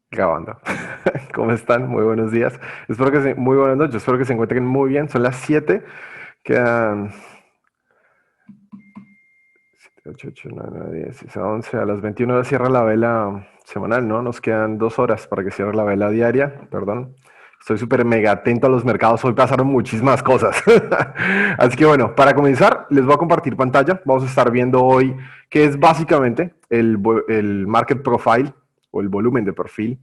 Grabando. ¿Cómo están? Muy buenos días. Muy buenas noches. Espero que se encuentren muy bien. Son las 7. Quedan 7, 8, 8, 9, 10, 11. A las 21 horas cierra la vela semanal, ¿no? Nos quedan 2 horas para que cierre la vela diaria. Perdón. Estoy súper mega atento a los mercados. Hoy pasaron muchísimas cosas. Así que bueno, para comenzar, les voy a compartir pantalla. Vamos a estar viendo hoy qué es básicamente el market profile o el volumen de perfil.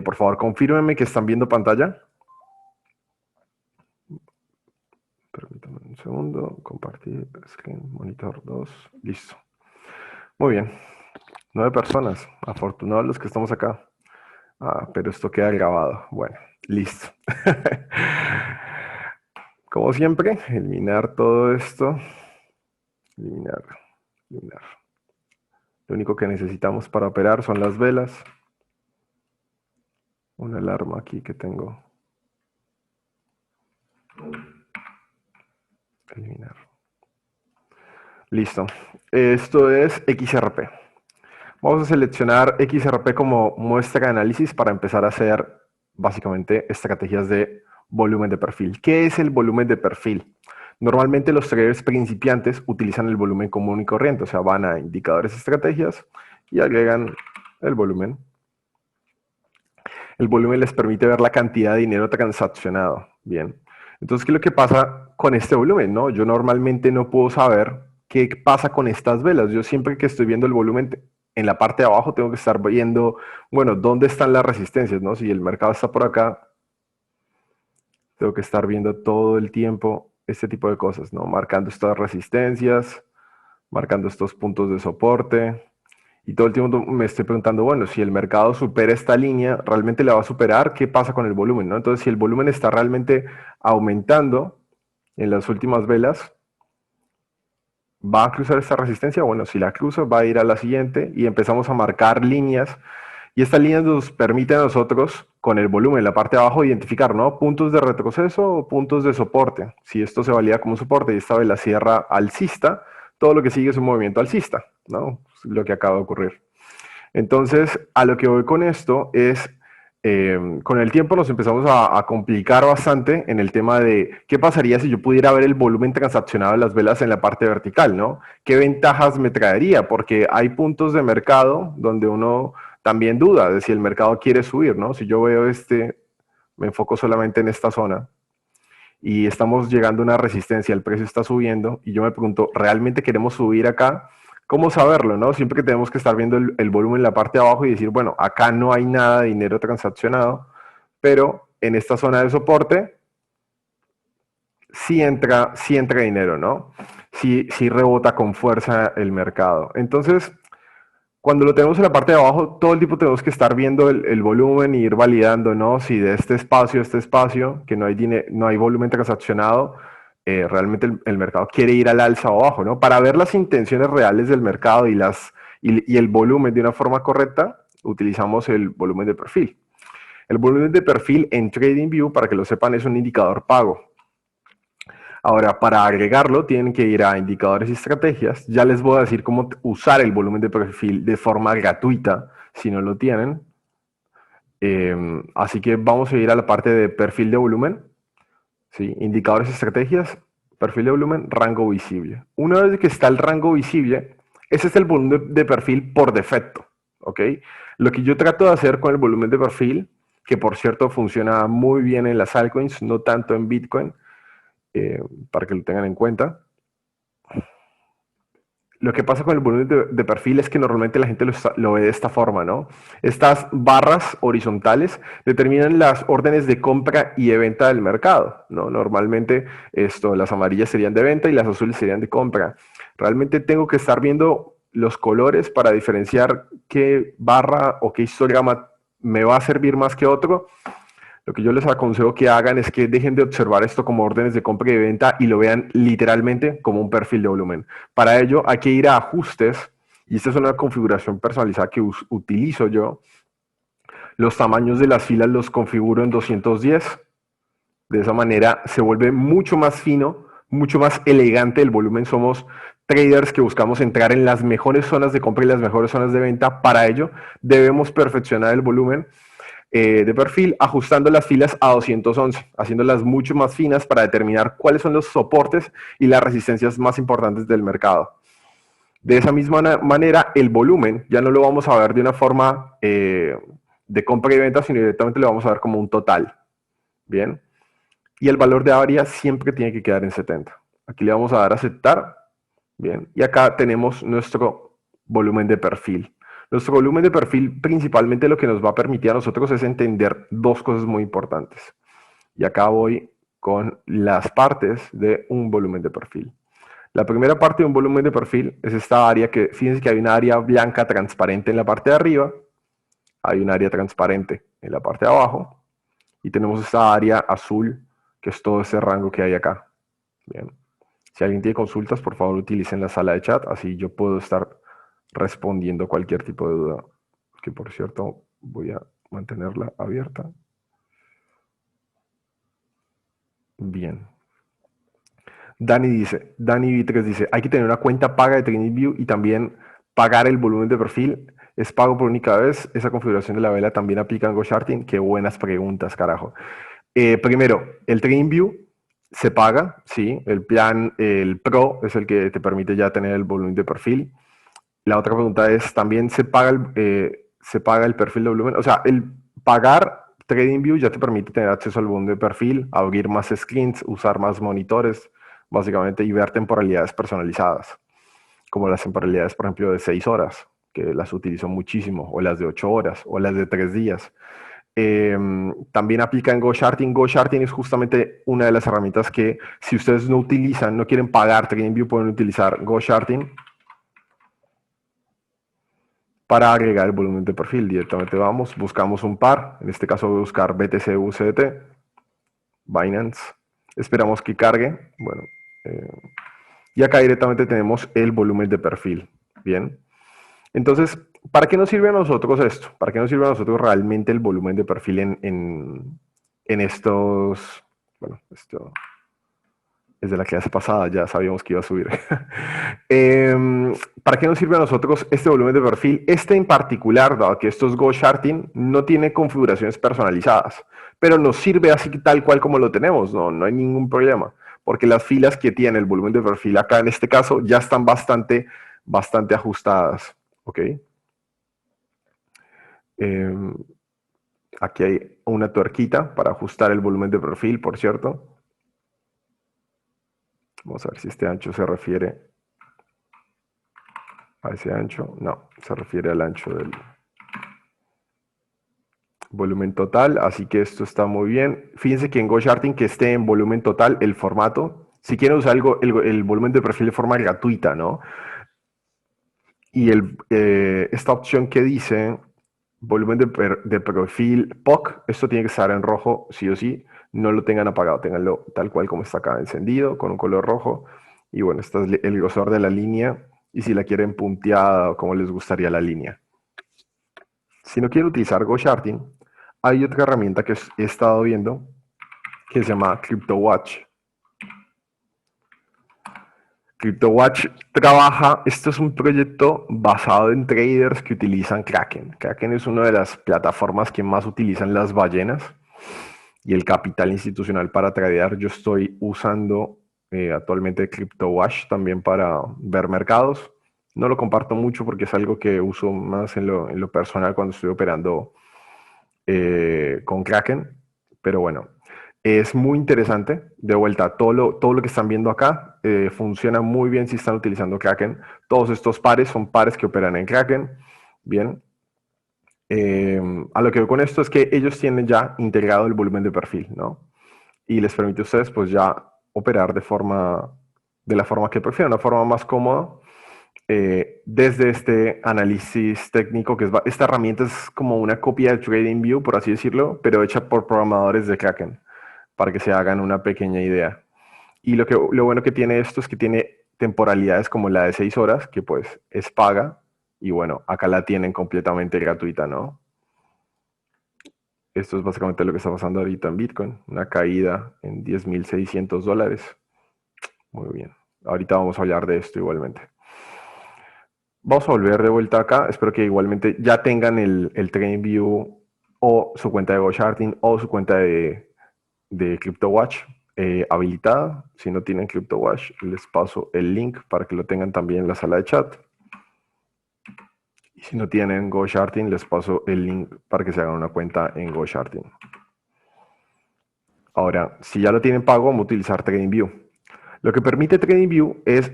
Por favor, confírmenme que están viendo pantalla. Permítanme un segundo. Compartir screen, monitor 2. Listo. Muy bien. 9 personas. Afortunados los que estamos acá. Pero esto queda grabado. Bueno, listo. Como siempre, eliminar todo esto. Eliminar. Eliminar. Lo único que necesitamos para operar son las velas. Una alarma aquí que tengo. Eliminar. Listo. Esto es XRP. Vamos a seleccionar XRP como muestra de análisis para empezar a hacer básicamente estrategias de volumen de perfil. ¿Qué es el volumen de perfil? Normalmente los traders principiantes utilizan el volumen común y corriente, o sea, van a indicadores, estrategias y agregan el volumen. El volumen les permite ver la cantidad de dinero transaccionado. Bien. Entonces, ¿qué es lo que pasa con este volumen? ¿No? Yo normalmente no puedo saber qué pasa con estas velas. Yo siempre que estoy viendo el volumen en la parte de abajo tengo que estar viendo, bueno, dónde están las resistencias, ¿no? Si el mercado está por acá, tengo que estar viendo todo el tiempo este tipo de cosas, ¿no? Marcando estas resistencias, marcando estos puntos de soporte. Y todo el tiempo me estoy preguntando, bueno, si el mercado supera esta línea, ¿realmente la va a superar? ¿Qué pasa con el volumen? ¿No? Entonces, si el volumen está realmente aumentando en las últimas velas, ¿va a cruzar esta resistencia? Bueno, si la cruza, va a ir a la siguiente y empezamos a marcar líneas. Y estas líneas nos permiten a nosotros, con el volumen en la parte de abajo, identificar, ¿no? Puntos de retroceso o puntos de soporte. Si esto se valida como soporte y esta vela cierra alcista, todo lo que sigue es un movimiento alcista, ¿no? Es lo que acaba de ocurrir. Entonces, a lo que voy con esto es, con el tiempo nos empezamos a complicar bastante en el tema de qué pasaría si yo pudiera ver el volumen transaccionado de las velas en la parte vertical, ¿no? ¿Qué ventajas me traería? Porque hay puntos de mercado donde uno también duda de si el mercado quiere subir, ¿no? Si yo veo me enfoco solamente en esta zona y estamos llegando a una resistencia, el precio está subiendo y yo me pregunto, ¿realmente queremos subir acá? ¿Cómo saberlo, no? Siempre que tenemos que estar viendo el volumen en la parte de abajo y decir, bueno, acá no hay nada de dinero transaccionado, pero en esta zona de soporte sí entra dinero, ¿no? Sí rebota con fuerza el mercado. Entonces, cuando lo tenemos en la parte de abajo, todo el tiempo tenemos que estar viendo el volumen y ir validando, ¿no? Si de este espacio a este espacio, que no hay volumen transaccionado, realmente el mercado quiere ir al alza o abajo, ¿no? Para ver las intenciones reales del mercado y el volumen de una forma correcta, utilizamos el volumen de perfil. El volumen de perfil en TradingView, para que lo sepan, es un indicador pago. Ahora, para agregarlo, tienen que ir a indicadores y estrategias. Ya les voy a decir cómo usar el volumen de perfil de forma gratuita, si no lo tienen. Así que vamos a ir a la parte de perfil de volumen. ¿Sí? Indicadores y estrategias, perfil de volumen, rango visible. Una vez que está el rango visible, ese es el volumen de perfil por defecto. ¿Ok? Lo que yo trato de hacer con el volumen de perfil, que por cierto funciona muy bien en las altcoins, no tanto en Bitcoin, para que lo tengan en cuenta. Lo que pasa con el volumen de perfil es que normalmente la gente lo ve de esta forma, ¿no? Estas barras horizontales determinan las órdenes de compra y de venta del mercado, ¿no? Normalmente las amarillas serían de venta y las azules serían de compra. Realmente tengo que estar viendo los colores para diferenciar qué barra o qué histograma me va a servir más que otro. Lo que yo les aconsejo que hagan es que dejen de observar esto como órdenes de compra y de venta y lo vean literalmente como un perfil de volumen. Para ello hay que ir a ajustes, y esta es una configuración personalizada que utilizo yo. Los tamaños de las filas los configuro en 210. De esa manera se vuelve mucho más fino, mucho más elegante el volumen. Somos traders que buscamos entrar en las mejores zonas de compra y las mejores zonas de venta. Para ello, debemos perfeccionar el volumen de perfil, ajustando las filas a 211, haciéndolas mucho más finas para determinar cuáles son los soportes y las resistencias más importantes del mercado. De esa misma manera, el volumen ya no lo vamos a ver de una forma de compra y venta, sino directamente lo vamos a ver como un total. Bien. Y el valor de área siempre tiene que quedar en 70. Aquí le vamos a dar a aceptar. Bien. Y acá tenemos nuestro volumen de perfil. Nuestro volumen de perfil principalmente lo que nos va a permitir a nosotros es entender dos cosas muy importantes. Y acá voy con las partes de un volumen de perfil. La primera parte de un volumen de perfil es esta área que, fíjense que hay una área blanca transparente en la parte de arriba, hay un área transparente en la parte de abajo, y tenemos esta área azul, que es todo ese rango que hay acá. Bien. Si alguien tiene consultas, por favor utilicen la sala de chat, así yo puedo estar respondiendo cualquier tipo de duda, que por cierto voy a mantenerla abierta. Bien. Dani Vitres dice, hay que tener una cuenta paga de TradingView y también pagar el volumen de perfil. ¿Es pago por única vez? ¿Esa configuración de la vela también aplica en GoCharting? Qué buenas preguntas, carajo. Primero, el TradingView se paga, sí. El plan, el Pro, es el que te permite ya tener el volumen de perfil. La otra pregunta es, ¿también se paga el perfil de volumen? O sea, el pagar TradingView ya te permite tener acceso al volumen de perfil, abrir más screens, usar más monitores, básicamente, y ver temporalidades personalizadas, como las temporalidades, por ejemplo, de 6 horas, que las utilizo muchísimo, o las de 8 horas, o las de 3 días. También aplica en GoCharting. GoCharting es justamente una de las herramientas que, si ustedes no utilizan, no quieren pagar TradingView, pueden utilizar GoCharting para agregar el volumen de perfil. Directamente vamos, buscamos un par, en este caso voy a buscar BTC USDT, Binance, esperamos que cargue, bueno, y acá directamente tenemos el volumen de perfil. Bien, entonces, ¿para qué nos sirve a nosotros esto? ¿Para qué nos sirve a nosotros realmente el volumen de perfil en estos, bueno, esto es de la clase pasada, ya sabíamos que iba a subir. ¿Para qué nos sirve a nosotros este volumen de perfil? Este en particular, dado que esto es GoCharting, no tiene configuraciones personalizadas, pero nos sirve así tal cual como lo tenemos, no hay ningún problema, porque las filas que tiene el volumen de perfil acá en este caso ya están bastante ajustadas, ¿ok? Aquí hay una tuerquita para ajustar el volumen de perfil, por cierto. Vamos a ver si este ancho se refiere a ese ancho. No, se refiere al ancho del volumen total, así que esto está muy bien. Fíjense que en GoCharting que esté en volumen total el formato. Si quieren usar el volumen de perfil de forma gratuita, ¿no? Y esta opción que dice volumen de perfil POC, esto tiene que estar en rojo sí o sí. No lo tengan apagado, tenganlo tal cual como está acá, encendido, con un color rojo. Y bueno, este es el grosor de la línea. Y si la quieren punteada o como les gustaría la línea. Si no quieren utilizar GoCharting, hay otra herramienta que he estado viendo que se llama CryptoWatch. CryptoWatch trabaja, esto es un proyecto basado en traders que utilizan Kraken. Kraken es una de las plataformas que más utilizan las ballenas y el capital institucional para tradear. Yo estoy usando actualmente CryptoWatch también para ver mercados. No lo comparto mucho porque es algo que uso más en lo personal cuando estoy operando con Kraken, pero bueno, es muy interesante. De vuelta, todo lo que están viendo acá funciona muy bien si están utilizando Kraken. Todos estos pares son pares que operan en Kraken. Bien. A lo que veo con esto es que ellos tienen ya integrado el volumen de perfil, ¿no? Y les permite a ustedes pues ya operar de la forma que prefieran, una forma más cómoda. Desde este análisis técnico, esta herramienta es como una copia de TradingView, por así decirlo, pero hecha por programadores de Kraken, para que se hagan una pequeña idea. Y lo bueno que tiene esto es que tiene temporalidades como la de 6 horas, que pues es paga, y bueno, acá la tienen completamente gratuita, ¿no? Esto es básicamente lo que está pasando ahorita en Bitcoin, una caída en $10,600. Muy bien. Ahorita vamos a hablar de esto igualmente. Vamos a volver de vuelta acá. Espero que igualmente ya tengan el TradingView o su cuenta de GoCharting o su cuenta de CryptoWatch habilitada. Si no tienen CryptoWatch, les paso el link para que lo tengan también en la sala de chat. Y si no tienen GoCharting, les paso el link para que se hagan una cuenta en GoCharting. Ahora, si ya lo tienen pago, vamos a utilizar TradingView. Lo que permite TradingView es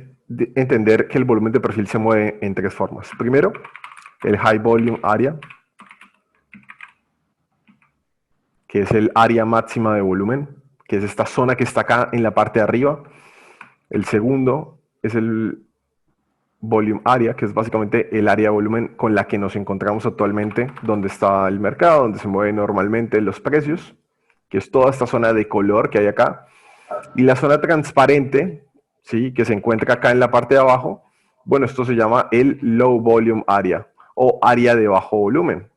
entender que el volumen de perfil se mueve en tres formas. Primero, el High Volume Area, que es el área máxima de volumen, que es esta zona que está acá en la parte de arriba. El segundo es el Volume Area, que es básicamente el área de volumen con la que nos encontramos actualmente, donde está el mercado, donde se mueven normalmente los precios, que es toda esta zona de color que hay acá. Y la zona transparente, ¿sí?, que se encuentra acá en la parte de abajo, bueno, esto se llama el Low Volume Area o área de bajo volumen.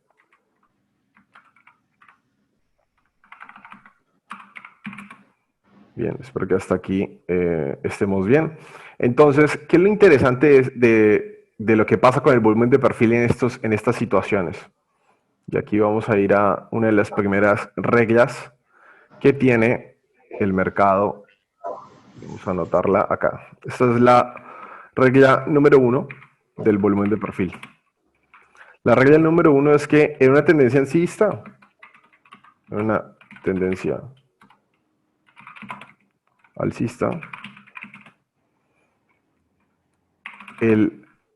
Bien, espero que hasta aquí estemos bien. Entonces, ¿qué es lo interesante de lo que pasa con el volumen de perfil en estas situaciones? Y aquí vamos a ir a una de las primeras reglas que tiene el mercado. Vamos a anotarla acá. Esta es la regla número 1 del volumen de perfil. La regla número 1 es que en una tendencia alcista,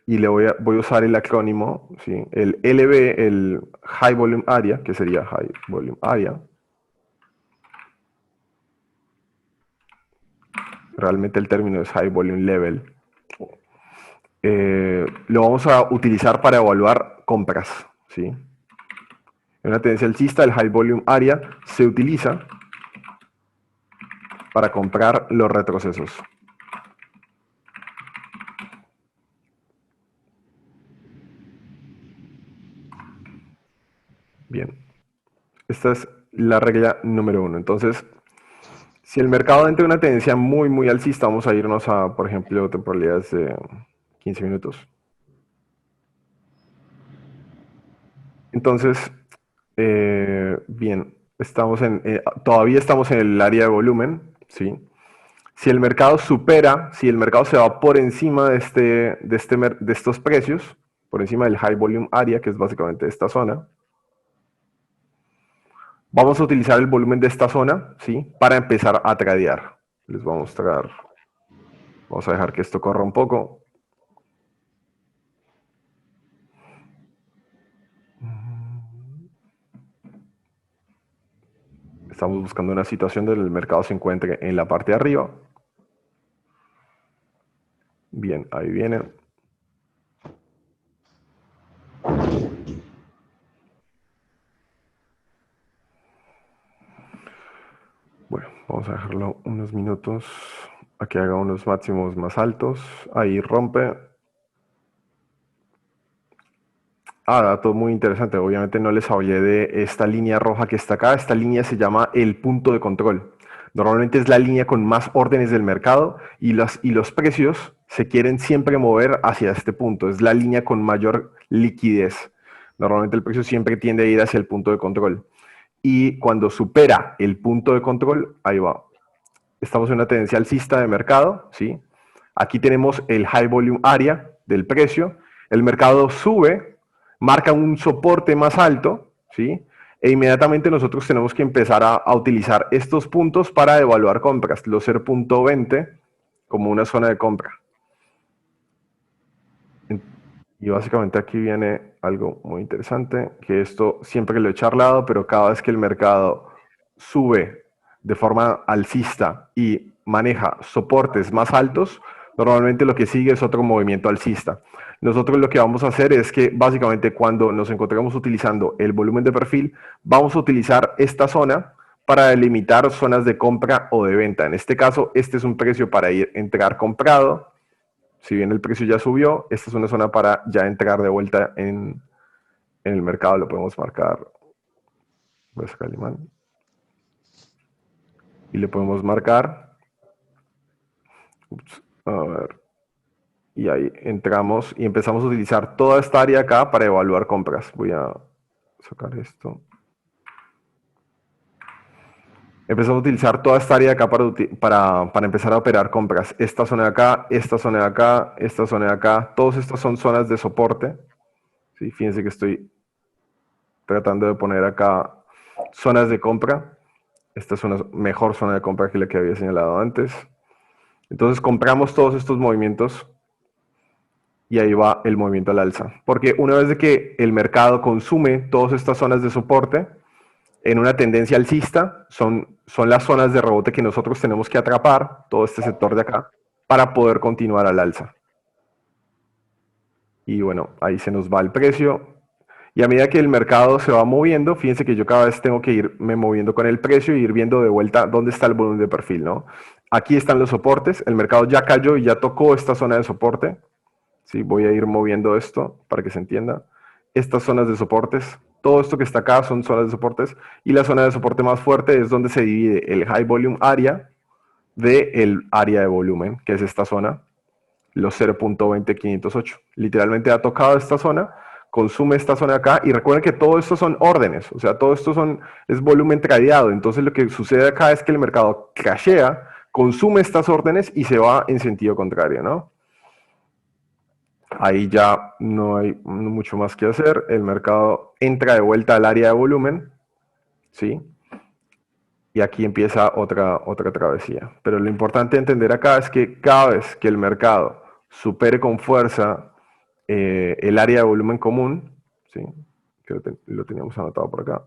y voy a usar el acrónimo, ¿sí?, el LV, el High Volume Area, que sería High Volume Area. Realmente el término es High Volume Level. Lo vamos a utilizar para evaluar compras, ¿sí? En una tendencia alcista, el High Volume Area se utiliza para comprar los retrocesos. Bien, esta es la regla número 1. Entonces, si el mercado entra en una tendencia muy, muy alcista, vamos a irnos a, por ejemplo, temporalidades de 15 minutos. Entonces, bien, todavía estamos en el área de volumen, ¿sí? Si el mercado si el mercado se va por encima de estos precios, por encima del High Volume Area, que es básicamente esta zona, vamos a utilizar el volumen de esta zona, ¿sí?, para empezar a tradear. Les voy a mostrar. Vamos a dejar que esto corra un poco. Estamos buscando una situación donde el mercado se encuentre en la parte de arriba. Bien, ahí viene. Bueno, vamos a dejarlo unos minutos a que haga unos máximos más altos. Ahí rompe. Dato muy interesante. Obviamente no les hablé de esta línea roja que está acá. Esta línea se llama el punto de control. Normalmente es la línea con más órdenes del mercado y los precios se quieren siempre mover hacia este punto. Es la línea con mayor liquidez. Normalmente el precio siempre tiende a ir hacia el punto de control. Y cuando supera el punto de control, ahí va. Estamos en una tendencia alcista de mercado, ¿sí? Aquí tenemos el High Volume Area del precio. El mercado sube, marca un soporte más alto, ¿sí? E inmediatamente nosotros tenemos que empezar a utilizar estos puntos para evaluar compras, los 0.20 como una zona de compra. Y básicamente aquí viene algo muy interesante, que esto siempre lo he charlado, pero cada vez que el mercado sube de forma alcista y maneja soportes más altos, normalmente lo que sigue es otro movimiento alcista. Nosotros lo que vamos a hacer es que básicamente cuando nos encontremos utilizando el volumen de perfil, vamos a utilizar esta zona para delimitar zonas de compra o de venta. En este caso, este es un precio para entrar comprado. Si bien el precio ya subió, esta es una zona para ya entrar de vuelta en el mercado. Lo podemos marcar. Voy a sacar el imán. Y le podemos marcar A ver. Y ahí entramos y empezamos a utilizar toda esta área acá para evaluar compras. Voy a sacar esto. Empezamos a utilizar toda esta área de acá para empezar a operar compras. Esta zona de acá, esta zona de acá, esta zona de acá. Todas estas son zonas de soporte. ¿Sí? Fíjense que estoy tratando de poner acá zonas de compra. Esta es una mejor zona de compra que la que había señalado antes. Entonces compramos todos estos movimientos y ahí va el movimiento al alza. Porque una vez de que el mercado consume todas estas zonas de soporte, en una tendencia alcista, son las zonas de rebote que nosotros tenemos que atrapar, todo este sector de acá, para poder continuar al alza. Y bueno, ahí se nos va el precio. Y a medida que el mercado se va moviendo, fíjense que yo cada vez tengo que irme moviendo con el precio y ir viendo de vuelta dónde está el volumen de perfil, ¿no? Aquí están los soportes, el mercado ya cayó y ya tocó esta zona de soporte. ¿Sí? Voy a ir moviendo esto para que se entienda. Estas zonas de soportes, todo esto que está acá son zonas de soportes y la zona de soporte más fuerte es donde se divide el high volume area del área de volumen, que es esta zona, los 0.20508. Literalmente ha tocado esta zona, consume esta zona de acá y recuerden que todo esto son órdenes, o sea, todo esto es volumen tradeado. Entonces lo que sucede acá es que el mercado crashea, consume estas órdenes y se va en sentido contrario, ¿no? Ahí ya no hay mucho más que hacer. El mercado entra de vuelta al área de volumen, ¿sí? Y aquí empieza otra travesía. Pero lo importante entender acá es que cada vez que el mercado supere con fuerza el área de volumen común, ¿sí? Que lo teníamos anotado por acá.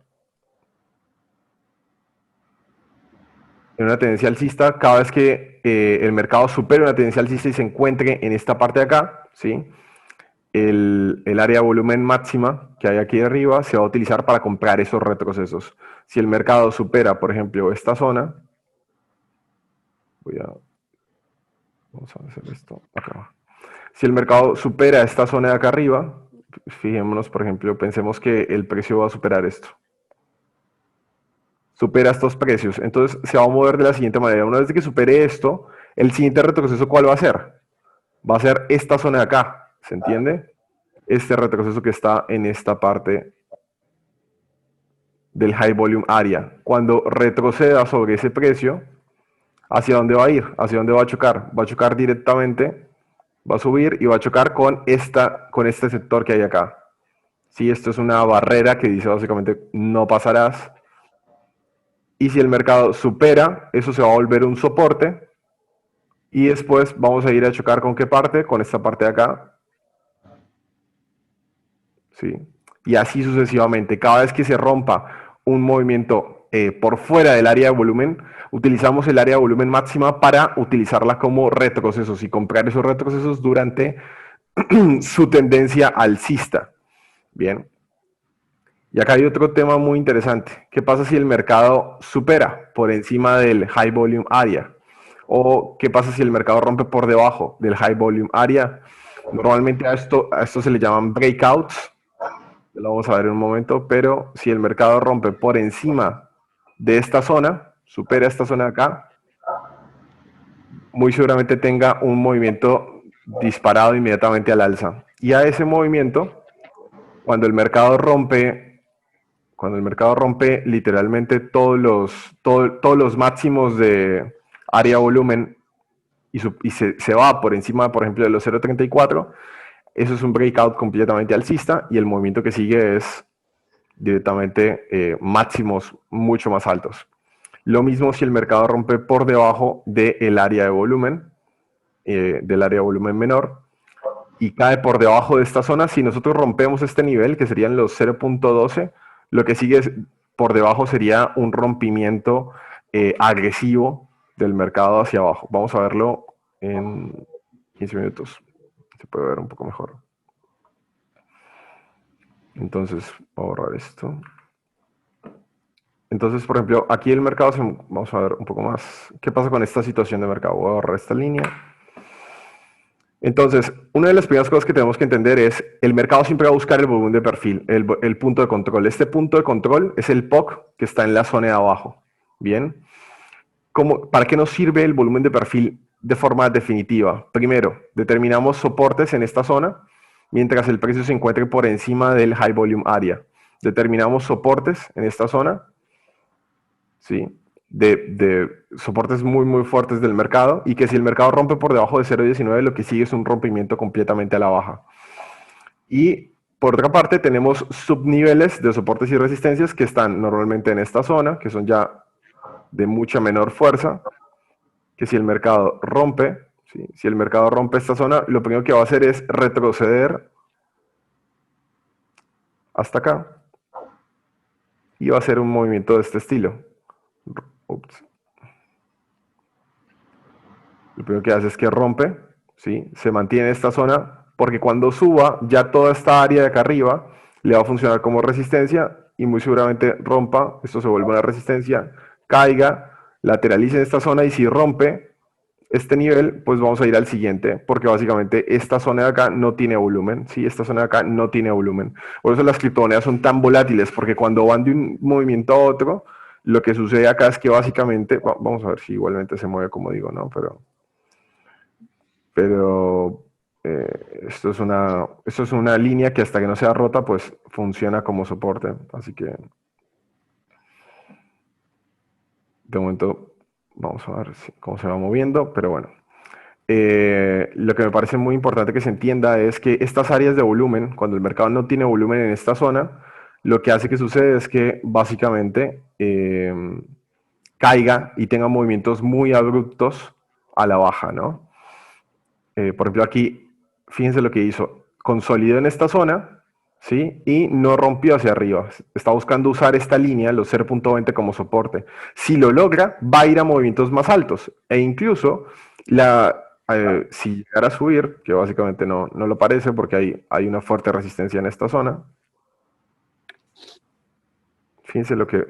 En una tendencia alcista, cada vez que el mercado supere una tendencia alcista y se encuentre en esta parte de acá, ¿sí? El área de volumen máxima que hay aquí arriba se va a utilizar para comprar esos retrocesos. Si el mercado supera, por ejemplo, esta zona, vamos a hacer esto acá. Si el mercado supera esta zona de acá arriba, fijémonos, por ejemplo, pensemos que el precio va a superar esto. Supera estos precios, entonces se va a mover de la siguiente manera. Una vez que supere esto, el siguiente retroceso, ¿cuál va a ser? Va a ser esta zona de acá, ¿se entiende? Este retroceso que está en esta parte del high volume area. Cuando retroceda sobre ese precio, ¿hacia dónde va a ir? ¿Hacia dónde va a chocar? Va a chocar directamente, va a subir y va a chocar con este sector que hay acá. Sí, esto es una barrera que dice básicamente no pasarás. Y si el mercado supera, eso se va a volver un soporte. Y después vamos a ir a chocar con qué parte, con esta parte de acá. ¿Sí? Y así sucesivamente. Cada vez que se rompa un movimiento por fuera del área de volumen, utilizamos el área de volumen máxima para utilizarla como retrocesos y comprar esos retrocesos durante su tendencia alcista. Bien. Y acá hay otro tema muy interesante. ¿Qué pasa si el mercado supera por encima del high volume area? ¿O qué pasa si el mercado rompe por debajo del high volume area? Normalmente a esto se le llaman breakouts. Lo vamos a ver en un momento, pero si el mercado rompe por encima de esta zona, supera esta zona de acá, muy seguramente tenga un movimiento disparado inmediatamente al alza. Y a ese movimiento, cuando el mercado rompe literalmente todos los máximos de área volumen y se va por encima, por ejemplo, de los 0.34, eso es un breakout completamente alcista y el movimiento que sigue es directamente máximos mucho más altos. Lo mismo si el mercado rompe por debajo del área de volumen, del área de volumen menor, y cae por debajo de esta zona. Si nosotros rompemos este nivel, que serían los 0.12, lo que sigue por debajo sería un rompimiento agresivo del mercado hacia abajo. Vamos a verlo en 15 minutos. Se puede ver un poco mejor. Entonces, voy a borrar esto. Entonces, por ejemplo, aquí el mercado, vamos a ver un poco más. ¿Qué pasa con esta situación de mercado? Voy a borrar esta línea. Entonces, una de las primeras cosas que tenemos que entender es, el mercado siempre va a buscar el volumen de perfil, el punto de control. Este punto de control es el POC que está en la zona de abajo. Bien. ¿Para qué nos sirve el volumen de perfil de forma definitiva. Primero, determinamos soportes en esta zona, mientras el precio se encuentre por encima del High Volume Area. Determinamos soportes en esta zona, ¿sí? De soportes muy, muy fuertes del mercado, y que si el mercado rompe por debajo de 0.19, lo que sigue es un rompimiento completamente a la baja. Y por otra parte, tenemos subniveles de soportes y resistencias que están normalmente en esta zona, que son ya de mucha menor fuerza, que si el mercado rompe, ¿sí? Si el mercado rompe esta zona, lo primero que va a hacer es retroceder hasta acá y va a hacer un movimiento de este estilo. Ups. Lo primero que hace es que rompe, ¿sí? Se mantiene esta zona, porque cuando suba, ya toda esta área de acá arriba le va a funcionar como resistencia y muy seguramente rompa, esto se vuelve una resistencia, caiga, lateralice en esta zona, y si rompe este nivel, pues vamos a ir al siguiente, porque básicamente esta zona de acá no tiene volumen, ¿sí? Esta zona de acá no tiene volumen. Por eso las criptomonedas son tan volátiles, porque cuando van de un movimiento a otro, lo que sucede acá es que básicamente, vamos a ver si igualmente se mueve como digo, ¿no? Pero esto es una línea que hasta que no sea rota, pues funciona como soporte. Así que de momento vamos a ver cómo se va moviendo, pero bueno. Lo que me parece muy importante que se entienda es que estas áreas de volumen, cuando el mercado no tiene volumen en esta zona, lo que hace que sucede es que básicamente caiga y tenga movimientos muy abruptos a la baja, ¿no? Por ejemplo, aquí, fíjense lo que hizo. Consolidó en esta zona, ¿sí? Y no rompió hacia arriba. Está buscando usar esta línea, los 0.20, como soporte. Si lo logra, va a ir a movimientos más altos. E incluso, si llegara a subir, que básicamente no lo parece porque hay una fuerte resistencia en esta zona. Fíjense lo que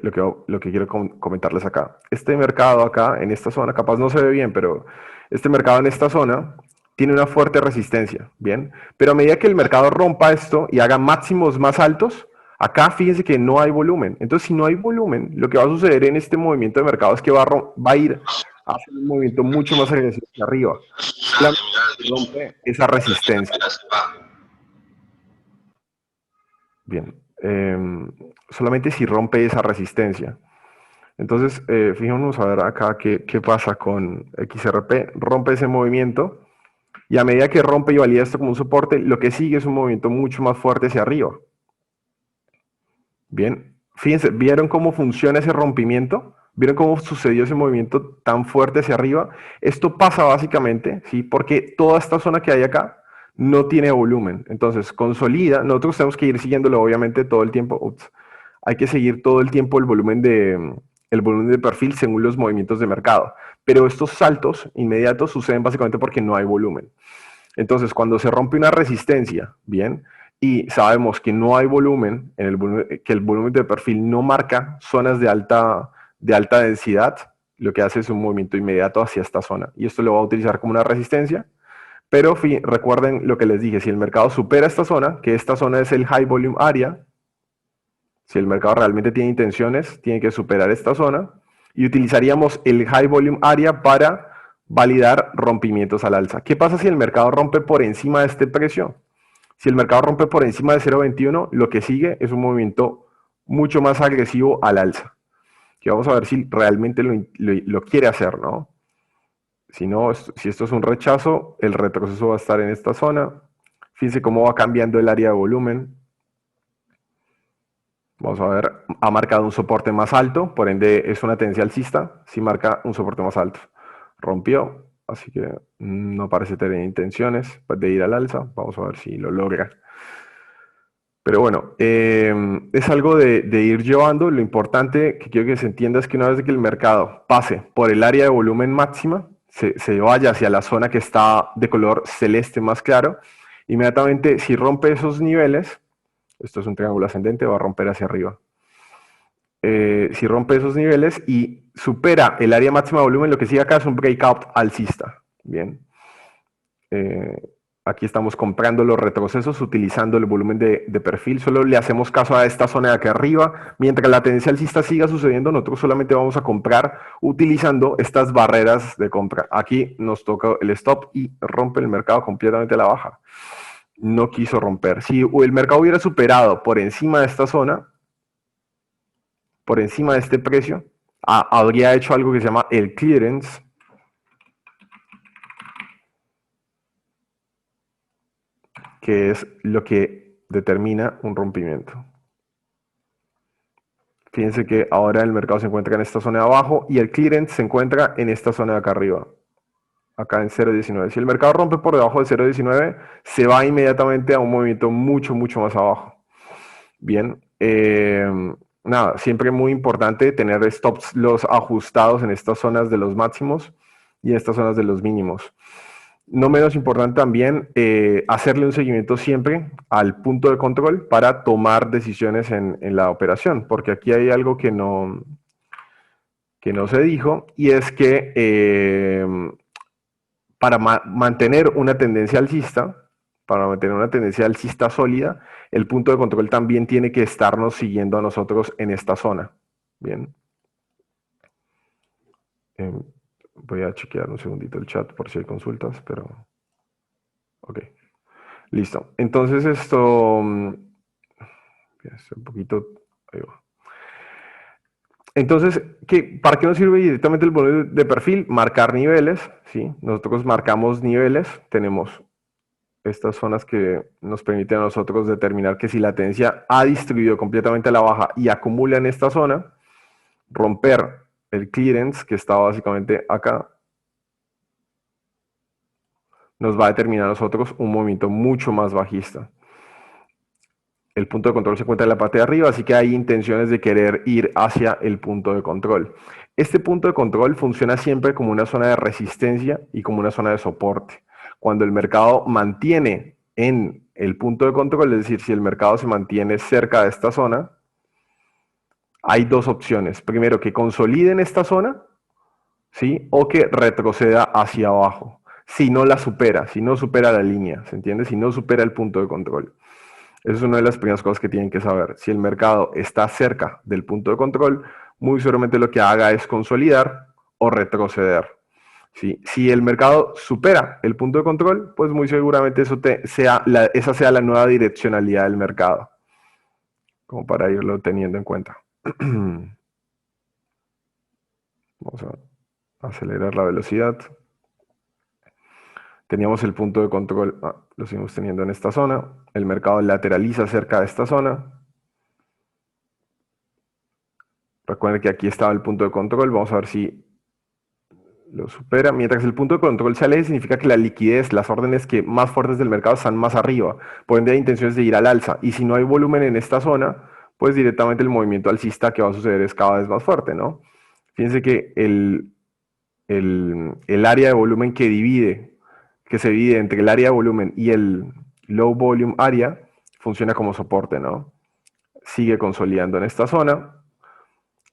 quiero comentarles acá. Este mercado acá, en esta zona, capaz no se ve bien, pero este mercado en esta zona tiene una fuerte resistencia, ¿bien? Pero a medida que el mercado rompa esto y haga máximos más altos, acá fíjense que no hay volumen. Entonces, si no hay volumen, lo que va a suceder en este movimiento de mercado es que va a ir a hacer un movimiento mucho más agresivo hacia arriba. Solamente rompe esa resistencia. Bien. Solamente si rompe esa resistencia. Entonces, fijémonos a ver acá qué pasa con XRP. Rompe ese movimiento y a medida que rompe y valida esto como un soporte, lo que sigue es un movimiento mucho más fuerte hacia arriba. Bien, fíjense, ¿vieron cómo funciona ese rompimiento? ¿Vieron cómo sucedió ese movimiento tan fuerte hacia arriba? Esto pasa básicamente, ¿sí? Porque toda esta zona que hay acá no tiene volumen. Entonces, consolida. Nosotros tenemos que ir siguiéndolo, obviamente, todo el tiempo. Ups. Hay que seguir todo el tiempo el volumen de perfil según los movimientos de mercado. Pero estos saltos inmediatos suceden básicamente porque no hay volumen. Entonces, cuando se rompe una resistencia, bien, y sabemos que no hay volumen, que el volumen de perfil no marca zonas de alta densidad, lo que hace es un movimiento inmediato hacia esta zona. Y esto lo va a utilizar como una resistencia. Pero recuerden lo que les dije, si el mercado supera esta zona, que esta zona es el High Volume Area, si el mercado realmente tiene intenciones, tiene que superar esta zona, y utilizaríamos el High Volume Area para validar rompimientos al alza. ¿Qué pasa si el mercado rompe por encima de este precio? Si el mercado rompe por encima de 0.21, lo que sigue es un movimiento mucho más agresivo al alza. Que vamos a ver si realmente lo quiere hacer, ¿no? Si no, si esto es un rechazo, el retroceso va a estar en esta zona. Fíjense cómo va cambiando el área de volumen. Vamos a ver, ha marcado un soporte más alto, por ende es una tendencia alcista, sí marca un soporte más alto. Rompió, así que no parece tener intenciones de ir al alza. Vamos a ver si lo logra. Pero bueno, es algo de ir llevando. Lo importante que quiero que se entienda es que una vez que el mercado pase por el área de volumen máxima, se vaya hacia la zona que está de color celeste más claro, inmediatamente si rompe esos niveles, esto es un triángulo ascendente, va a romper hacia arriba. Si rompe esos niveles y supera el área máxima de volumen, lo que sigue acá es un breakout alcista. Bien. Aquí estamos comprando los retrocesos utilizando el volumen de perfil. Solo le hacemos caso a esta zona de aquí arriba. Mientras la tendencia alcista siga sucediendo, nosotros solamente vamos a comprar utilizando estas barreras de compra. Aquí nos toca el stop y rompe el mercado completamente a la baja. No quiso romper. Si el mercado hubiera superado por encima de esta zona, por encima de este precio, habría hecho algo que se llama el clearance, que es lo que determina un rompimiento. Fíjense que ahora el mercado se encuentra en esta zona de abajo y el clearance se encuentra en esta zona de acá arriba, acá en 0.19. Si el mercado rompe por debajo de 0.19, se va inmediatamente a un movimiento mucho, mucho más abajo. Bien, nada, siempre muy importante tener stops los ajustados en estas zonas de los máximos y en estas zonas de los mínimos. No menos importante también hacerle un seguimiento siempre al punto de control para tomar decisiones en la operación, porque aquí hay algo que no se dijo, y es que para mantener una tendencia alcista sólida, el punto de control también tiene que estarnos siguiendo a nosotros en esta zona. Bien. Voy a chequear un segundito el chat por si hay consultas, pero... Ok. Listo. Entonces esto... un poquito... Ahí va. Entonces, ¿para qué nos sirve directamente el volumen de perfil? Marcar niveles, ¿sí? Nosotros marcamos niveles, tenemos estas zonas que nos permiten a nosotros determinar que si la tendencia ha distribuido completamente a la baja y acumula en esta zona, romper el clearance, que está básicamente acá, nos va a determinar a nosotros un movimiento mucho más bajista. El punto de control se encuentra en la parte de arriba, así que hay intenciones de querer ir hacia el punto de control. Este punto de control funciona siempre como una zona de resistencia y como una zona de soporte. Cuando el mercado mantiene en el punto de control, es decir, si el mercado se mantiene cerca de esta zona, hay dos opciones. Primero, que consolide en esta zona, ¿sí? O que retroceda hacia abajo. Si no la supera, si no supera la línea, ¿se entiende? Si no supera el punto de control. Esa es una de las primeras cosas que tienen que saber. Si el mercado está cerca del punto de control, muy seguramente lo que haga es consolidar o retroceder. ¿Sí? Si el mercado supera el punto de control, pues muy seguramente esa sea la nueva direccionalidad del mercado, como para irlo teniendo en cuenta. Vamos a acelerar la velocidad. Teníamos el punto de control, lo seguimos teniendo en esta zona. El mercado lateraliza cerca de esta zona. Recuerden que aquí estaba el punto de control. Vamos a ver si lo supera. Mientras el punto de control se aleje, significa que la liquidez, las órdenes que más fuertes del mercado están más arriba. Por ende, hay intenciones de ir al alza. Y si no hay volumen en esta zona, pues directamente el movimiento alcista que va a suceder es cada vez más fuerte, ¿no? Fíjense que el área de volumen que se divide entre el área de volumen y el low volume area, funciona como soporte, ¿no? Sigue consolidando en esta zona,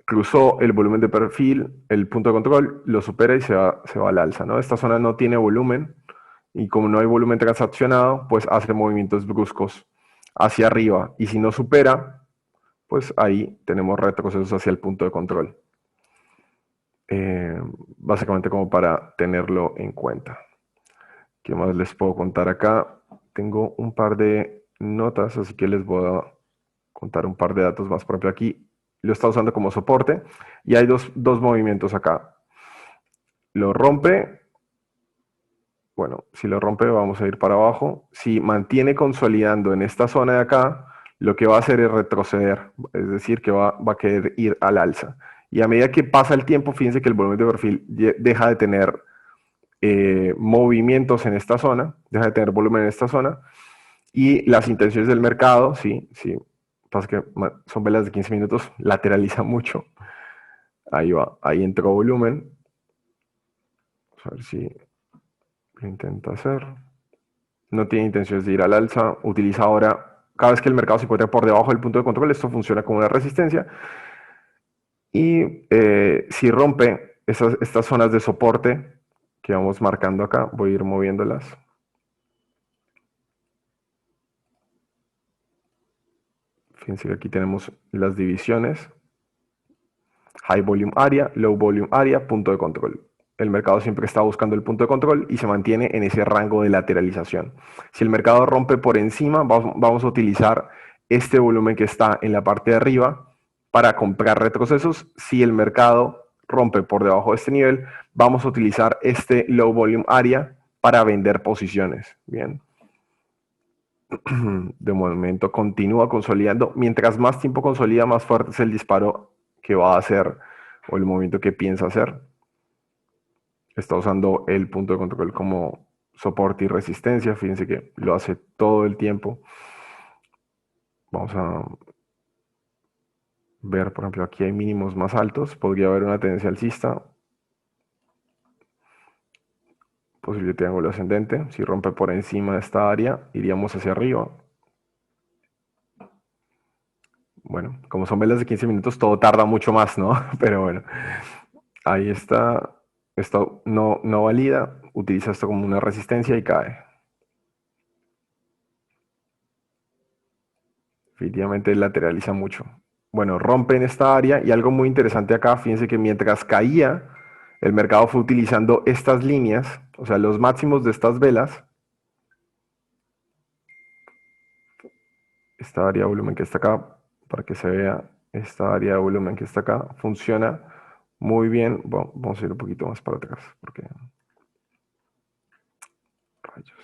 cruzó el volumen de perfil, el punto de control, lo supera y se va al alza, ¿no? Esta zona no tiene volumen y como no hay volumen transaccionado, pues hace movimientos bruscos hacia arriba. Y si no supera, pues ahí tenemos retrocesos hacia el punto de control. Básicamente como para tenerlo en cuenta. ¿Qué más les puedo contar acá? Tengo un par de notas, así que les voy a contar un par de datos más propio aquí. Lo está usando como soporte y hay dos movimientos acá. Lo rompe. Bueno, si lo rompe vamos a ir para abajo. Si mantiene consolidando en esta zona de acá, lo que va a hacer es retroceder, es decir, que va a querer ir al alza. Y a medida que pasa el tiempo, fíjense que el volumen de perfil deja de tener movimientos en esta zona, deja de tener volumen en esta zona, y las intenciones del mercado, sí, pasa que son velas de 15 minutos, lateraliza mucho. Ahí va, ahí entró volumen. Vamos a ver si lo intenta hacer. No tiene intenciones de ir al alza, utiliza ahora, cada vez que el mercado se encuentra por debajo del punto de control, esto funciona como una resistencia. Y si rompe estas zonas de soporte que vamos marcando acá, voy a ir moviéndolas. Fíjense que aquí tenemos las divisiones. High Volume Area, Low Volume Area, punto de control. El mercado siempre está buscando el punto de control y se mantiene en ese rango de lateralización. Si el mercado rompe por encima, vamos a utilizar este volumen que está en la parte de arriba para comprar retrocesos. Si el mercado rompe por debajo de este nivel, vamos a utilizar este Low Volume Area para vender posiciones. Bien. De momento continúa consolidando. Mientras más tiempo consolida, más fuerte es el disparo que va a hacer o el movimiento que piensa hacer. Está usando el punto de control como soporte y resistencia. Fíjense que lo hace todo el tiempo. Vamos a ver, por ejemplo, aquí hay mínimos más altos. Podría haber una tendencia alcista. Posible triángulo ascendente. Si rompe por encima de esta área, iríamos hacia arriba. Bueno, como son velas de 15 minutos, todo tarda mucho más, ¿no? Pero bueno, ahí está. Esto no valida. Utiliza esto como una resistencia y cae. Definitivamente lateraliza mucho. Bueno, rompe en esta área y algo muy interesante acá, fíjense que mientras caía, el mercado fue utilizando estas líneas, o sea, los máximos de estas velas. Esta área de volumen que está acá, para que se vea, esta área de volumen que está acá, funciona muy bien. Bueno, vamos a ir un poquito más para atrás, porque... Rayos.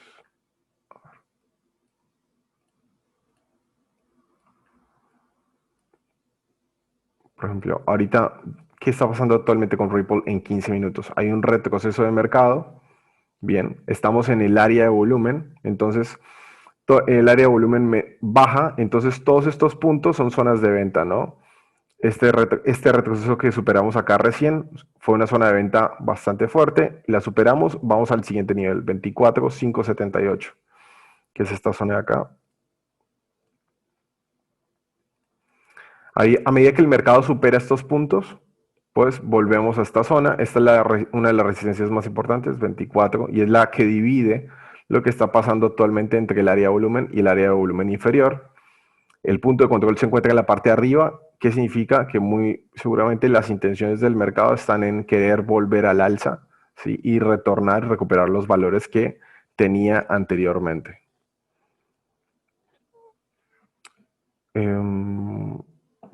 Por ejemplo, ahorita, ¿qué está pasando actualmente con Ripple en 15 minutos? Hay un retroceso de mercado. Bien, estamos en el área de volumen, entonces el área de volumen me baja, entonces todos estos puntos son zonas de venta, ¿no? Este retroceso que superamos acá recién fue una zona de venta bastante fuerte, la superamos, vamos al siguiente nivel, 24,578, que es esta zona de acá. Ahí, a medida que el mercado supera estos puntos, pues volvemos a esta zona. Esta es una de las resistencias más importantes, 24, y es la que divide lo que está pasando actualmente entre el área de volumen y el área de volumen inferior. El punto de control se encuentra en la parte de arriba, que significa que muy seguramente las intenciones del mercado están en querer volver al alza, ¿sí? Y retornar, recuperar los valores que tenía anteriormente.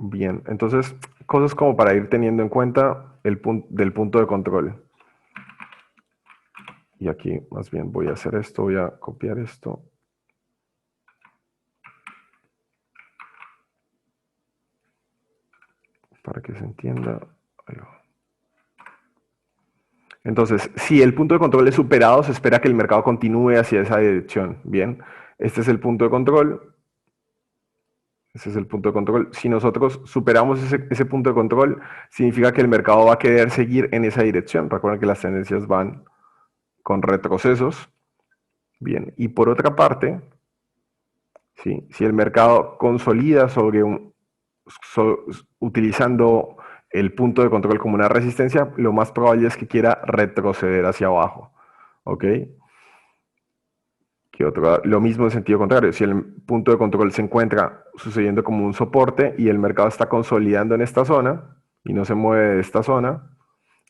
Bien, entonces, cosas como para ir teniendo en cuenta del punto de control. Y aquí más bien voy a hacer esto, voy a copiar esto. Para que se entienda. Ahí va. Entonces, si el punto de control es superado, se espera que el mercado continúe hacia esa dirección. Bien, este es el punto de control. Ese es el punto de control. Si nosotros superamos ese punto de control, significa que el mercado va a querer seguir en esa dirección. Recuerden que las tendencias van con retrocesos. Bien, y por otra parte, ¿sí? Si el mercado consolida utilizando el punto de control como una resistencia, lo más probable es que quiera retroceder hacia abajo. ¿Ok? Lo mismo en sentido contrario, si el punto de control se encuentra sucediendo como un soporte y el mercado está consolidando en esta zona y no se mueve de esta zona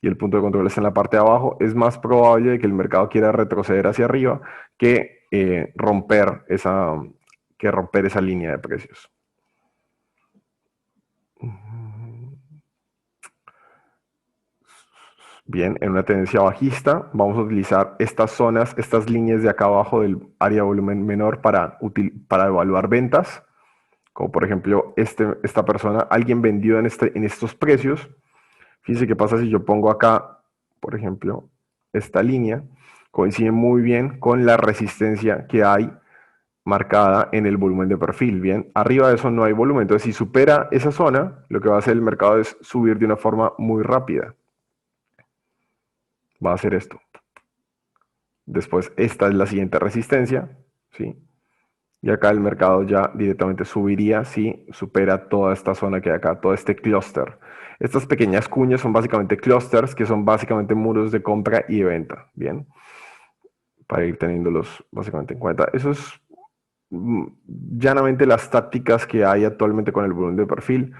y el punto de control está en la parte de abajo, es más probable que el mercado quiera retroceder hacia arriba que romper esa línea de precios. Bien, en una tendencia bajista vamos a utilizar estas zonas, estas líneas de acá abajo del área de volumen menor para evaluar ventas. Como por ejemplo, esta persona, alguien vendió en estos precios. Fíjense qué pasa si yo pongo acá, por ejemplo, esta línea. Coincide muy bien con la resistencia que hay marcada en el volumen de perfil. Bien, arriba de eso no hay volumen. Entonces, si supera esa zona, lo que va a hacer el mercado es subir de una forma muy rápida. Va a hacer esto. Después, esta es la siguiente resistencia, ¿sí? Y acá el mercado ya directamente subiría si supera toda esta zona que hay acá, todo este clúster. Estas pequeñas cuñas son básicamente clústeres, que son básicamente muros de compra y de venta, ¿bien? Para ir teniéndolos básicamente en cuenta. Eso es llanamente las tácticas que hay actualmente con el volumen de perfil.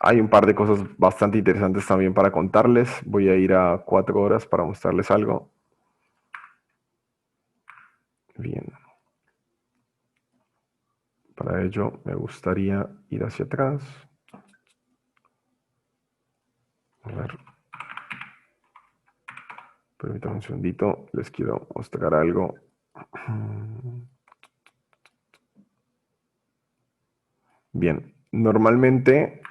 Hay un par de cosas bastante interesantes también para contarles. Voy a ir a 4 horas para mostrarles algo. Bien. Para ello me gustaría ir hacia atrás. A ver. Permítanme un segundito. Les quiero mostrar algo. Bien. Normalmente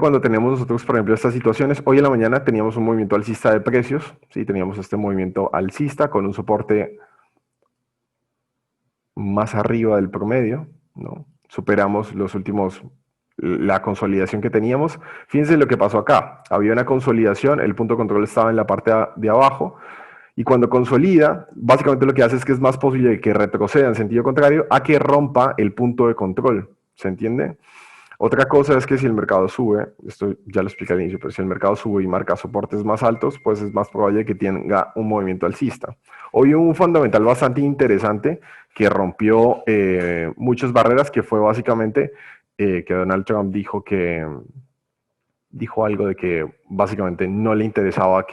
cuando tenemos nosotros, por ejemplo, estas situaciones, hoy en la mañana teníamos un movimiento alcista de precios, ¿sí? Teníamos este movimiento alcista con un soporte más arriba del promedio, ¿no? Superamos la consolidación que teníamos. Fíjense lo que pasó acá. Había una consolidación, el punto de control estaba en la parte de abajo, y cuando consolida, básicamente lo que hace es que es más posible que retroceda en sentido contrario a que rompa el punto de control. ¿Se entiende? Otra cosa es que si el mercado sube, esto ya lo expliqué al inicio, pero si el mercado sube y marca soportes más altos, pues es más probable que tenga un movimiento alcista. Hoy hubo un fundamental bastante interesante que rompió muchas barreras, que fue básicamente que Donald Trump dijo algo de que básicamente no le interesaba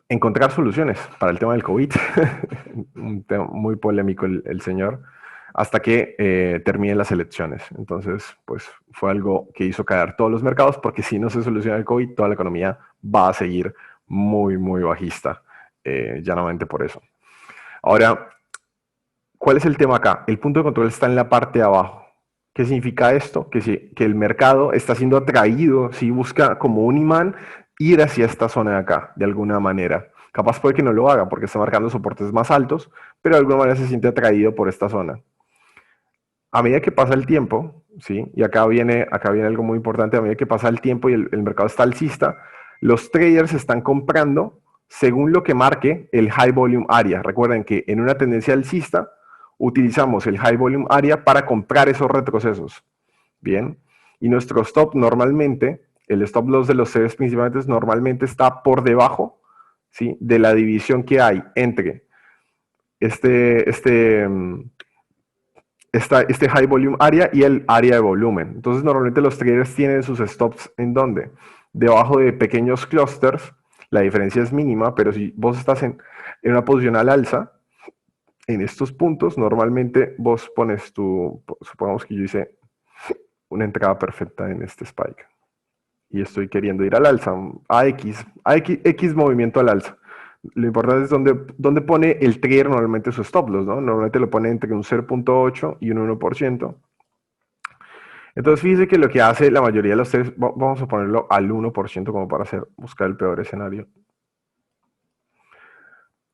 encontrar soluciones para el tema del COVID. Un tema muy polémico el señor, hasta que terminen las elecciones. Entonces, pues fue algo que hizo caer todos los mercados, porque si no se soluciona el COVID, toda la economía va a seguir muy, muy bajista, llanamente por eso. Ahora, ¿cuál es el tema acá? El punto de control está en la parte de abajo. ¿Qué significa esto? Que el mercado está siendo atraído, si busca como un imán ir hacia esta zona de acá, de alguna manera. Capaz puede que no lo haga porque está marcando soportes más altos, pero de alguna manera se siente atraído por esta zona. A medida que pasa el tiempo, ¿sí? Y acá viene algo muy importante, a medida que pasa el tiempo y el mercado está alcista, los traders están comprando según lo que marque el high volume area. Recuerden que en una tendencia alcista utilizamos el high volume area para comprar esos retrocesos. Bien, y nuestro stop normalmente, el stop loss de los traders principalmente normalmente está por debajo, ¿sí? De la división que hay entre este high volume area y el área de volumen. Entonces normalmente los traders tienen sus stops en donde, debajo de pequeños clusters, la diferencia es mínima, pero si vos estás en una posición al alza, en estos puntos normalmente vos pones supongamos que yo hice una entrada perfecta en este spike y estoy queriendo ir al alza, a X movimiento al alza. Lo importante es dónde pone el trader normalmente su stop loss, ¿no? Normalmente lo pone entre un 0.8 y un 1%. Entonces fíjense que lo que hace la mayoría de los traders, vamos a ponerlo al 1% como para buscar el peor escenario.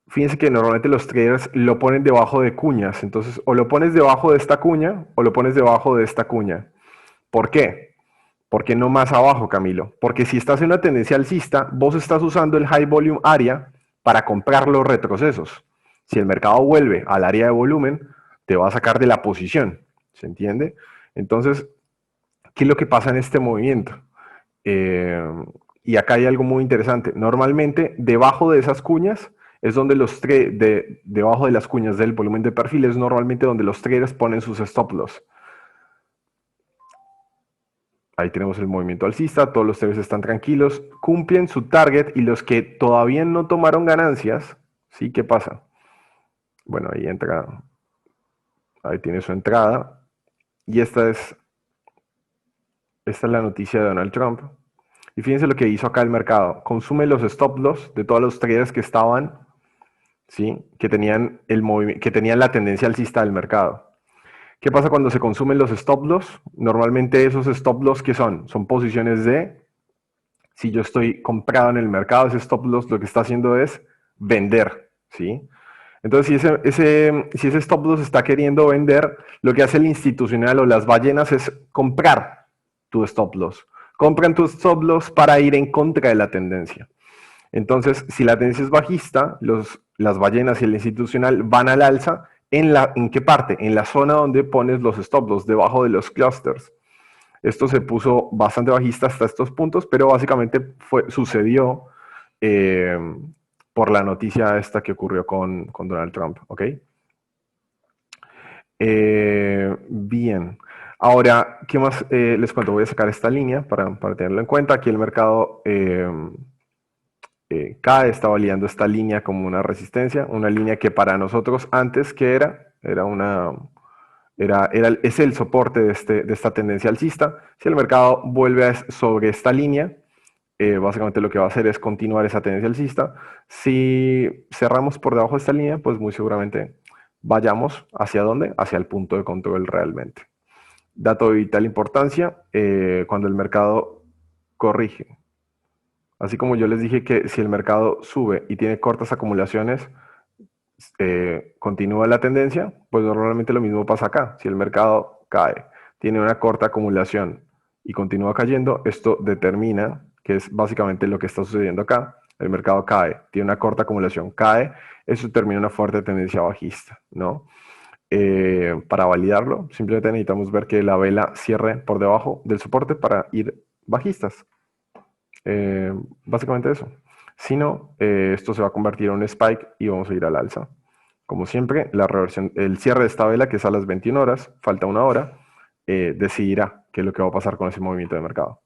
Fíjense que normalmente los traders lo ponen debajo de cuñas, entonces o lo pones debajo de esta cuña o lo pones debajo de esta cuña. ¿Por qué? ¿Por qué no más abajo, Camilo? Porque si estás en una tendencia alcista, vos estás usando el high volume area para comprar los retrocesos. Si el mercado vuelve al área de volumen, te va a sacar de la posición. ¿Se entiende? Entonces, ¿qué es lo que pasa en este movimiento? Y acá hay algo muy interesante. Normalmente, debajo de esas cuñas es donde debajo de las cuñas del volumen de perfil es normalmente donde los traders ponen sus stop loss. Ahí tenemos el movimiento alcista, todos los traders están tranquilos, cumplen su target y los que todavía no tomaron ganancias, ¿sí? ¿Qué pasa? Bueno, ahí tiene su entrada y esta es la noticia de Donald Trump. Y fíjense lo que hizo acá el mercado, consume los stop loss de todos los traders que estaban, ¿sí? Que tenían la tendencia alcista del mercado. ¿Qué pasa cuando se consumen los stop loss? Normalmente esos stop loss, ¿qué son? Son posiciones si yo estoy comprado en el mercado, ese stop loss lo que está haciendo es vender, ¿sí? Entonces, si ese stop loss está queriendo vender, lo que hace el institucional o las ballenas es comprar tu stop loss. Compran tu stop loss para ir en contra de la tendencia. Entonces, si la tendencia es bajista, las ballenas y el institucional van al alza. ¿En qué parte? En la zona donde pones los stop loss, debajo de los clusters. Esto se puso bastante bajista hasta estos puntos, pero básicamente sucedió por la noticia esta que ocurrió con Donald Trump, ¿ok? Bien. Ahora, ¿qué más les cuento? Voy a sacar esta línea para tenerlo en cuenta. Aquí el mercado cae, está validando esta línea como una resistencia, una línea que para nosotros antes que era una, es el soporte de esta tendencia alcista. Si el mercado vuelve sobre esta línea, básicamente lo que va a hacer es continuar esa tendencia alcista. Si cerramos por debajo de esta línea, pues muy seguramente vayamos hacia dónde, hacia el punto de control realmente. Dato de vital importancia, cuando el mercado corrige. Así como yo les dije que si el mercado sube y tiene cortas acumulaciones, continúa la tendencia, pues normalmente lo mismo pasa acá. Si el mercado cae, tiene una corta acumulación y continúa cayendo, esto determina, que es básicamente lo que está sucediendo acá, el mercado cae, tiene una corta acumulación, cae, eso determina una fuerte tendencia bajista, ¿no? Para validarlo, simplemente necesitamos ver que la vela cierre por debajo del soporte para ir bajistas. Básicamente eso. Si no, esto se va a convertir en un spike y vamos a ir al alza. Como siempre, la reversión, el cierre de esta vela, que es a las 21 horas, falta una hora, decidirá qué es lo que va a pasar con ese movimiento de mercado.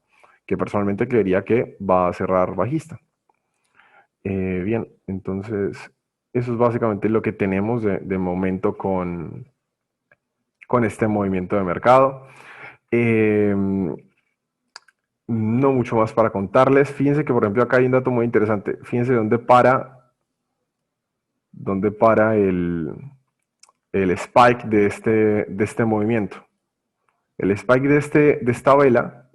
Que personalmente creería que va a cerrar bajista. Bien, entonces eso es básicamente lo que tenemos de momento con este movimiento de mercado. No mucho más para contarles. Fíjense que, por ejemplo, acá hay un dato muy interesante. Fíjense dónde para el spike de este movimiento. El spike de esta vela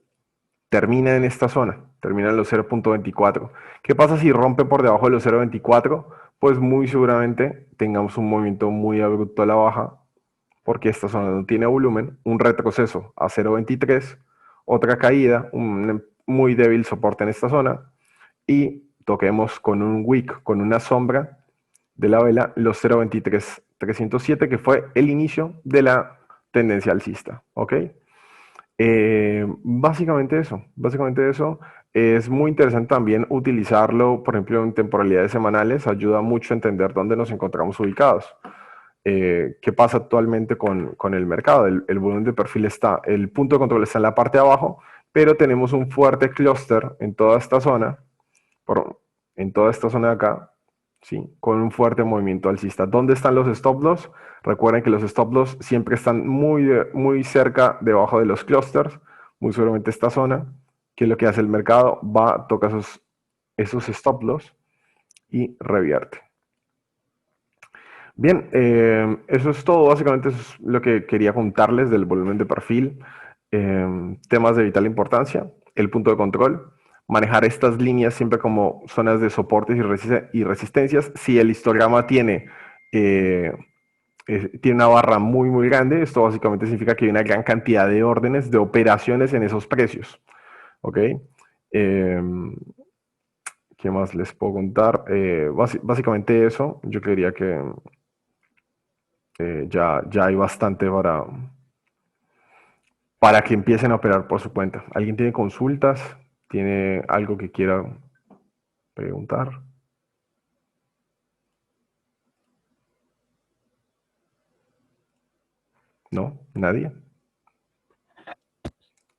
termina en esta zona, termina en los 0.24. ¿Qué pasa si rompe por debajo de los 0.24? Pues muy seguramente tengamos un movimiento muy abrupto a la baja, porque esta zona no tiene volumen, un retroceso a 0.23, otra caída, un muy débil soporte en esta zona, y toquemos con un wick, con una sombra de la vela, los 0.23.307, que fue el inicio de la tendencia alcista, ¿ok? Básicamente eso. Es muy interesante también utilizarlo, por ejemplo, en temporalidades semanales, ayuda mucho a entender dónde nos encontramos ubicados. ¿Qué pasa actualmente con el mercado? El volumen de perfil está, el punto de control está en la parte de abajo, pero tenemos un fuerte clúster en toda esta zona, en toda esta zona de acá, ¿sí? Con un fuerte movimiento alcista. ¿Dónde están los stop loss? Recuerden que los stop loss siempre están muy cerca debajo de los clusters, muy seguramente esta zona, que es lo que hace el mercado, va, toca esos stop loss y revierte. Bien, eso es todo, básicamente eso es lo que quería contarles del volumen de perfil, temas de vital importancia, el punto de control, manejar estas líneas siempre como zonas de soportes y resistencias. Si el histograma eh, tiene una barra muy grande, esto básicamente significa que hay una gran cantidad de órdenes, de operaciones en esos precios, ¿ok? ¿Qué más les puedo contar? Básicamente eso, yo creería que ya hay bastante para que empiecen a operar por su cuenta. ¿Alguien tiene consultas? ¿Tiene algo que quiera preguntar? ¿No? ¿Nadie?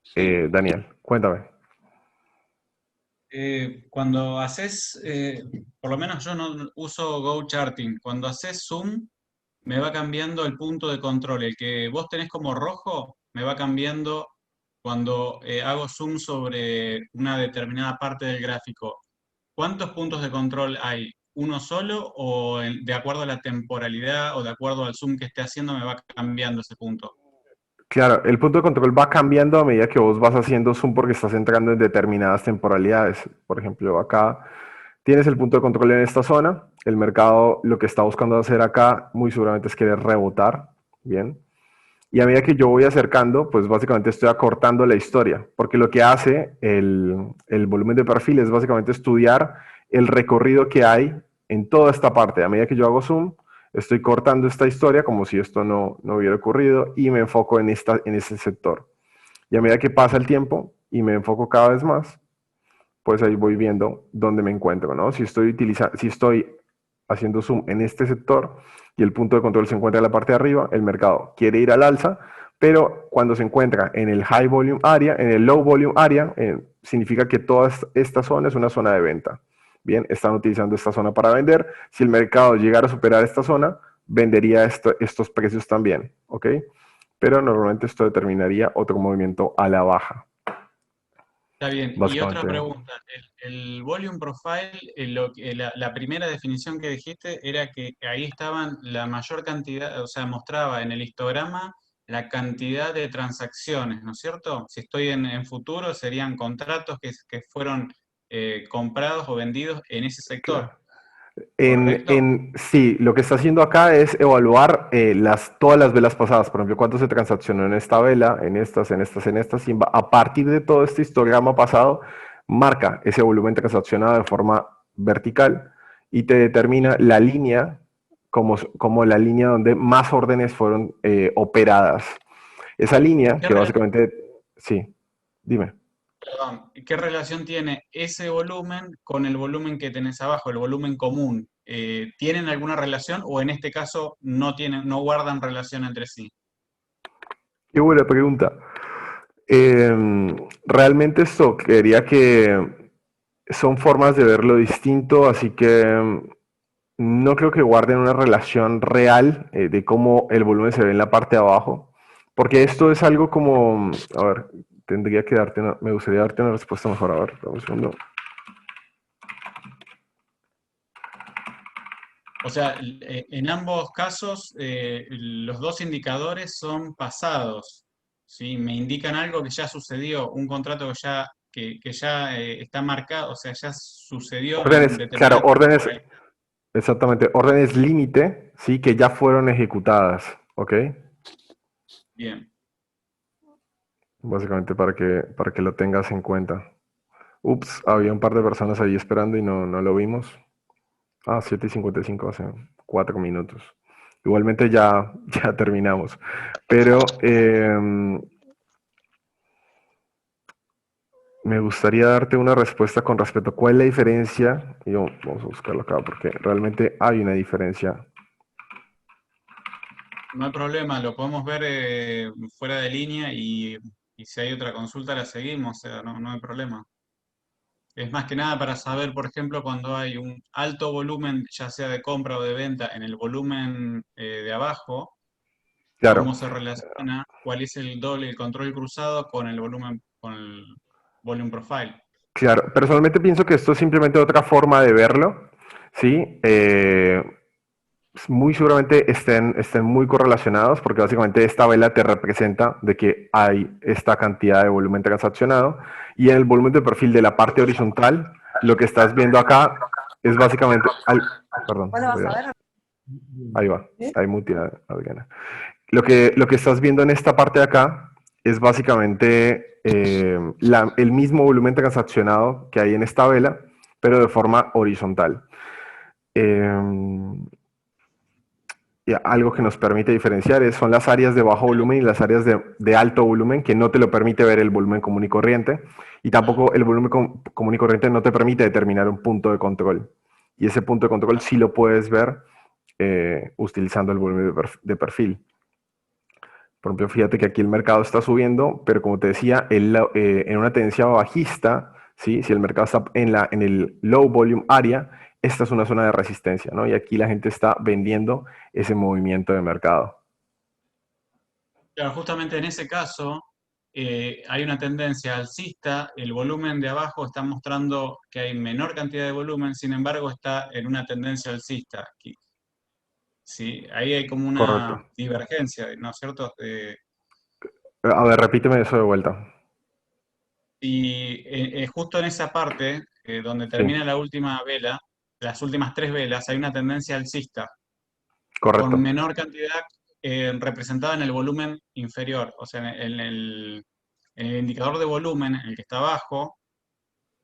Sí. Daniel, cuéntame. Cuando haces, por lo menos yo no uso Go Charting, cuando haces zoom me va cambiando el punto de control. El que vos tenés como rojo me va cambiando cuando hago zoom sobre una determinada parte del gráfico. ¿Cuántos puntos de control hay? ¿Uno solo o de acuerdo a la temporalidad o de acuerdo al zoom que esté haciendo me va cambiando ese punto? Claro, el punto de control va cambiando a medida que vos vas haciendo zoom porque estás entrando en determinadas temporalidades. Por ejemplo, acá tienes el punto de control en esta zona. El mercado lo que está buscando hacer acá muy seguramente es querer rebotar. Bien. Y a medida que yo voy acercando, pues básicamente estoy acortando la historia, porque lo que hace el volumen de perfil es básicamente estudiar el recorrido que hay en toda esta parte. A medida que yo hago zoom, estoy cortando esta historia como si esto no hubiera ocurrido y me enfoco en ese sector. Y a medida que pasa el tiempo y me enfoco cada vez más, pues ahí voy viendo dónde me encuentro, ¿no? Si estoy haciendo zoom en este sector y el punto de control se encuentra en la parte de arriba, el mercado quiere ir al alza, pero cuando se encuentra en el high volume area, en el low volume area, significa que toda esta zona es una zona de venta. Bien, están utilizando esta zona para vender. Si el mercado llegara a superar esta zona, vendería estos precios también, ¿ok? Pero normalmente esto determinaría otro movimiento a la baja, Está bien. Y otra básicamente. pregunta, el volume profile, la primera definición que dijiste era que ahí estaban la mayor cantidad, o sea, mostraba en el histograma la cantidad de transacciones, ¿no es cierto? Si estoy en futuro, serían contratos que fueron comprados o vendidos en ese sector, Claro. ¿correcto? Sí, lo que está haciendo acá es evaluar todas las velas pasadas, por ejemplo, cuánto se transaccionó en esta vela, en estas, y a partir de todo este histograma pasado, marca ese volumen transaccionado de forma vertical y te determina la línea como la línea donde más órdenes fueron operadas. Esa línea, ¿Qué que básicamente, sí, dime. Perdón, ¿qué relación tiene ese volumen con el volumen que tenés abajo, el volumen común? ¿Tienen alguna relación o en este caso no tienen, no guardan relación entre sí? Qué buena pregunta. Realmente esto quería que son formas de verlo distinto, así que no creo que guarden una relación real de cómo el volumen se ve en la parte de abajo, porque esto es algo como, a ver, me gustaría darte una respuesta mejor, a ver, dame un segundo. O sea, en ambos casos los dos indicadores son pasados, ¿sí? Me indican algo que ya sucedió, un contrato que ya está marcado, o sea, ya sucedió en Órdenes, claro, determinado tiempo. órdenes, exactamente, órdenes límite, sí, que ya fueron ejecutadas, ¿ok? Bien. Básicamente para que lo tengas en cuenta. Ups, había un par de personas ahí esperando y no lo vimos. Ah, 7:55, hace 4 minutos. Igualmente ya, ya terminamos. Pero me gustaría darte una respuesta con respecto a cuál es la diferencia. Vamos a buscarlo acá porque realmente hay una diferencia. No hay problema, lo podemos ver fuera de línea y si hay otra consulta la seguimos, o sea, no hay problema. Es más que nada para saber, por ejemplo, cuando hay un alto volumen, ya sea de compra o de venta, en el volumen de abajo, Claro, cómo se relaciona, cuál es el doble, el control cruzado con el volumen, con el volume profile. claro. Personalmente pienso que esto es simplemente otra forma de verlo, ¿sí? Muy seguramente estén muy correlacionados porque básicamente esta vela te representa de que hay esta cantidad de volumen transaccionado y en el volumen de perfil de la parte horizontal lo que estás viendo acá es básicamente perdón, ahí va, ahí mutea Adriana. Lo que estás viendo en esta parte de acá es básicamente el mismo volumen transaccionado que hay en esta vela, pero de forma horizontal. Eh, y algo que nos permite diferenciar son las áreas de bajo volumen y las áreas de alto volumen, que no te lo permite ver el volumen común y corriente, y tampoco el volumen común y corriente no te permite determinar un punto de control. Y ese punto de control sí lo puedes ver utilizando el volumen de perfil. Por ejemplo, fíjate que aquí el mercado está subiendo, pero como te decía, en una tendencia bajista, ¿sí? Si el mercado está en el low volume area, esta es una zona de resistencia, ¿no? Y aquí la gente está vendiendo ese movimiento de mercado. Claro, justamente en ese caso hay una tendencia alcista, el volumen de abajo está mostrando que hay menor cantidad de volumen, sin embargo está en una tendencia alcista. Sí, ahí hay como Correcto. una divergencia, ¿no es cierto? A ver, repíteme eso de vuelta. Y justo en esa parte, donde Sí, termina la última vela, las últimas tres velas, hay una tendencia alcista, con correcto. menor cantidad representada en el volumen inferior, o sea, en el indicador de volumen, en el que está abajo,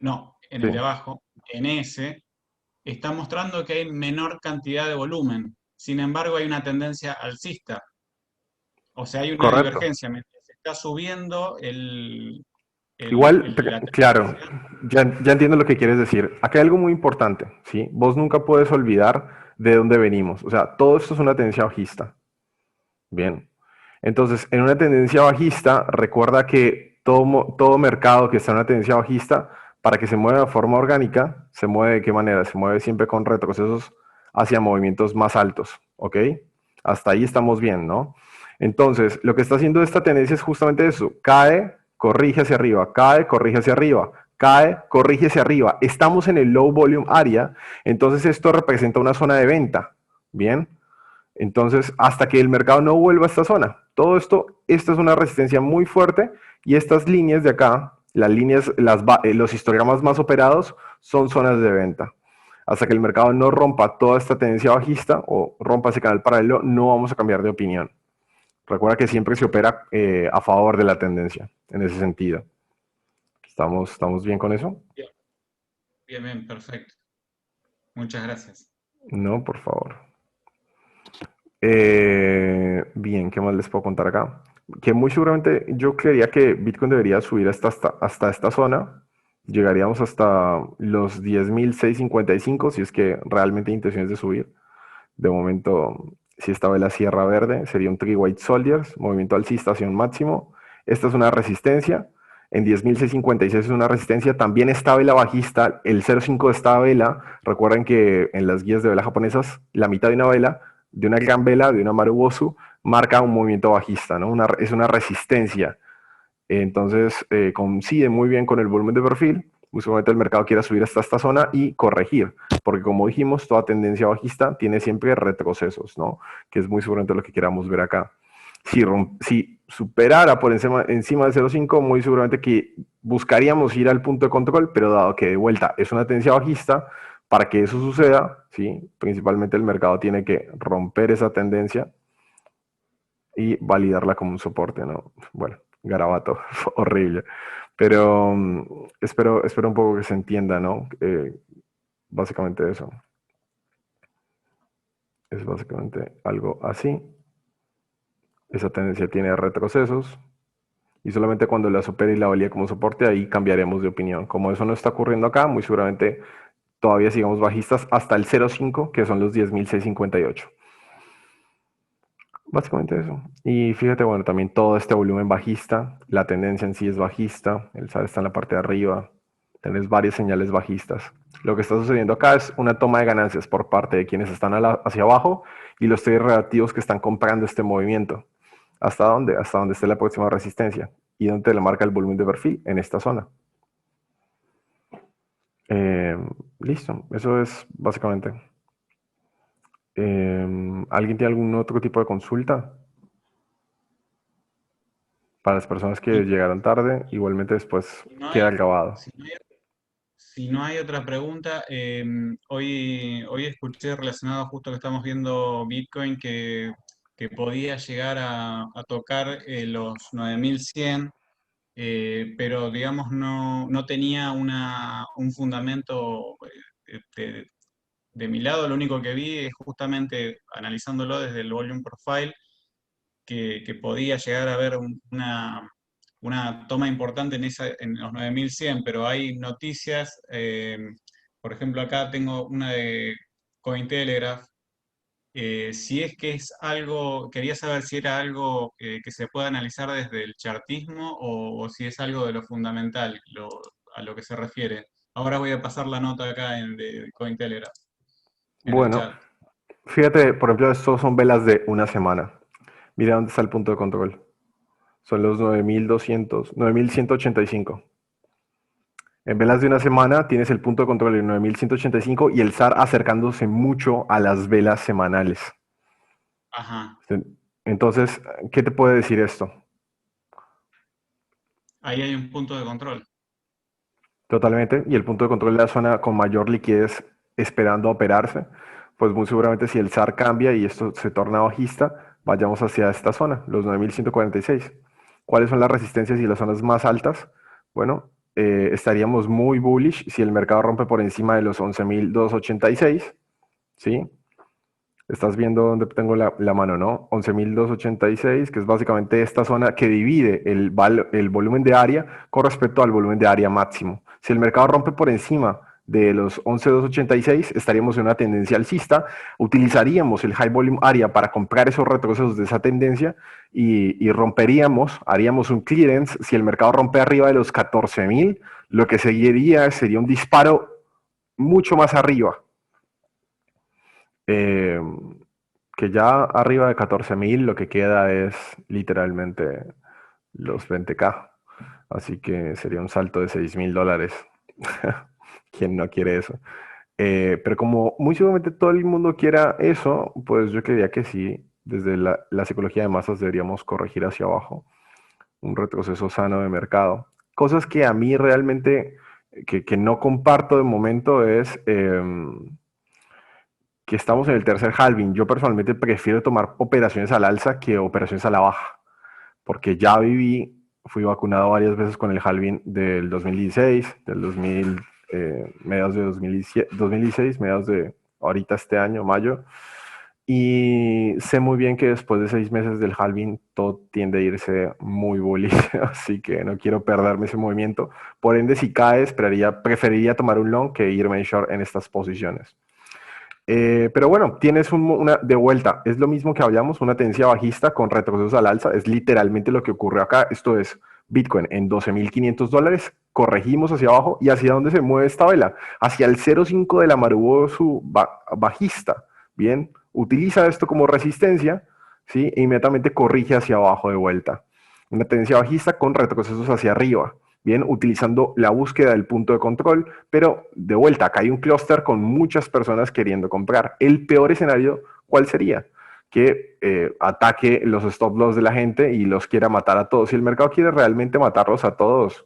no, en Sí, el de abajo, en ese, está mostrando que hay menor cantidad de volumen. Sin embargo, hay una tendencia alcista. O sea, hay una correcto. divergencia. Mientras está subiendo Igual, la claro, tendencia. ya entiendo lo que quieres decir. Acá hay algo muy importante, ¿sí? Vos nunca puedes olvidar de dónde venimos. O sea, todo esto es una tendencia bajista. Bien. Entonces, en una tendencia bajista, recuerda que todo mercado que está en una tendencia bajista, para que se mueva de forma orgánica, se mueve de qué manera? Se mueve siempre con retrocesos hacia movimientos más altos, ¿ok? Hasta ahí estamos bien, ¿no? Entonces, lo que está haciendo esta tendencia es justamente eso. Cae, corrige hacia arriba, cae, corrige hacia arriba, cae, corrige hacia arriba. Estamos en el low volume area, entonces esto representa una zona de venta, ¿bien? Entonces, hasta que el mercado no vuelva a esta zona. Todo esto, esta es una resistencia muy fuerte y estas líneas de acá, las líneas, los histogramas más operados son zonas de venta. Hasta que el mercado no rompa toda esta tendencia bajista o rompa ese canal paralelo, no vamos a cambiar de opinión. Recuerda que siempre se opera a favor de la tendencia, en ese sentido. ¿Estamos bien con eso? Bien, bien, bien, perfecto. Muchas gracias. No, por favor. Bien, ¿qué más les puedo contar acá? Que muy seguramente yo creería que Bitcoin debería subir hasta esta zona. Llegaríamos hasta los 10.655 si es que realmente hay intenciones de subir. De momento, si esta vela cierra verde, sería un Three White Soldiers, movimiento alcista hacia un máximo. Esta es una resistencia. En 10.656 es una resistencia. También esta vela bajista, el 0,5 de esta vela. Recuerden que en las guías de vela japonesas, la mitad de una vela, de una gran vela, de una Marubosu, marca un movimiento bajista, ¿no? Es una resistencia. Entonces, coincide muy bien con el volumen de perfil. Usualmente el mercado quiere subir hasta esta zona y corregir, porque como dijimos, toda tendencia bajista tiene siempre retrocesos, ¿no? Que es muy seguramente lo que queramos ver acá. Si superara por encima de 0,5, muy seguramente que buscaríamos ir al punto de control, pero dado que de vuelta es una tendencia bajista, para que eso suceda, ¿sí? Principalmente el mercado tiene que romper esa tendencia y validarla como un soporte, ¿no? Bueno, garabato, horrible. Pero espero un poco que se entienda, ¿no? Básicamente eso. Es básicamente algo así. Esa tendencia tiene retrocesos y solamente cuando la supere y la valide como soporte, ahí cambiaremos de opinión. Como eso no está ocurriendo acá, muy seguramente todavía sigamos bajistas hasta el 0,5, que son los 10.658. Básicamente eso. Y fíjate, bueno, también todo este volumen bajista, la tendencia en sí es bajista, el SAR está en la parte de arriba, tenés varias señales bajistas. Lo que está sucediendo acá es una toma de ganancias por parte de quienes están hacia abajo y los traders reactivos que están comprando este movimiento. ¿Hasta dónde? Hasta donde esté la próxima resistencia. ¿Y dónde le marca el volumen de perfil? En esta zona. Eh, Listo, eso es básicamente. ¿Alguien tiene algún otro tipo de consulta? Para las personas que Y llegaron tarde, igualmente después si no queda hay, grabado. si no hay, si no hay otra pregunta, hoy escuché relacionado justo que estamos viendo Bitcoin que podía llegar a tocar los 9100, pero digamos no tenía un fundamento de mi lado. Lo único que vi es justamente analizándolo desde el volume profile que podía llegar a haber una toma importante en los 9100, pero hay noticias, por ejemplo, acá tengo una de Cointelegraph. Si es que es algo, quería saber si era algo que se puede analizar desde el chartismo o si es algo de lo fundamental, a lo que se refiere. Ahora voy a pasar la nota acá de Cointelegraph en el Bueno, chat. fíjate, por ejemplo, estos son velas de una semana. Mira dónde está el punto de control. Son los 9.200, 9.185. En velas de una semana tienes el punto de control en 9.185 y el SAR acercándose mucho a las velas semanales. Ajá, Entonces, ¿qué te puede decir esto? ahí hay un punto de control. Totalmente. Y el punto de control de la zona con mayor liquidez esperando a operarse. Pues muy seguramente si el SAR cambia y esto se torna bajista, vayamos hacia esta zona, los 9.146. ¿Cuáles son las resistencias y las zonas más altas? Bueno, estaríamos muy bullish si el mercado rompe por encima de los 11.286, ¿sí? Estás viendo dónde tengo la mano, ¿no? 11.286, que es básicamente esta zona que divide el volumen de área con respecto al volumen de área máximo. Si el mercado rompe por encima de los 11.286, estaríamos en una tendencia alcista, utilizaríamos el high volume area para comprar esos retrocesos de esa tendencia y romperíamos, haríamos un clearance. Si el mercado rompe arriba de los 14.000, lo que seguiría sería un disparo mucho más arriba, eh, que ya arriba de 14.000 lo que queda es literalmente los 20K. Así que sería un salto de $6.000. ¿Quién no quiere eso? Pero como muy seguramente todo el mundo quiera eso, pues yo creía que sí, desde la psicología de masas deberíamos corregir hacia abajo, un retroceso sano de mercado. Cosas que a mí realmente, que no comparto de momento es que estamos en el tercer halving. Yo personalmente prefiero tomar operaciones al alza que operaciones a la baja, porque ya viví, fui vacunado varias veces con el halving del 2016, del 2000, mediados de 2016, mediados de ahorita este año, mayo, y sé muy bien que después de 6 meses del halving todo tiende a irse muy bullish, así que no quiero perderme ese movimiento. Por ende, si cae, preferiría tomar un long que irme short en estas posiciones. Pero bueno, tienes una de vuelta, es lo mismo que hablamos, una tendencia bajista con retrocesos al alza, es literalmente lo que ocurre acá. Esto es Bitcoin en $12.500, corregimos hacia abajo y hacia dónde se mueve esta vela, hacia el 0.5 de la Marubozu bajista. Bien, utiliza esto como resistencia, ¿sí? E inmediatamente corrige hacia abajo de vuelta. Una tendencia bajista con retrocesos hacia arriba. Bien, utilizando la búsqueda del punto de control, pero de vuelta, acá hay un clúster con muchas personas queriendo comprar. El peor escenario, ¿cuál sería? Que ataque los stop loss de la gente y los quiera matar a todos. Si el mercado quiere realmente matarlos a todos,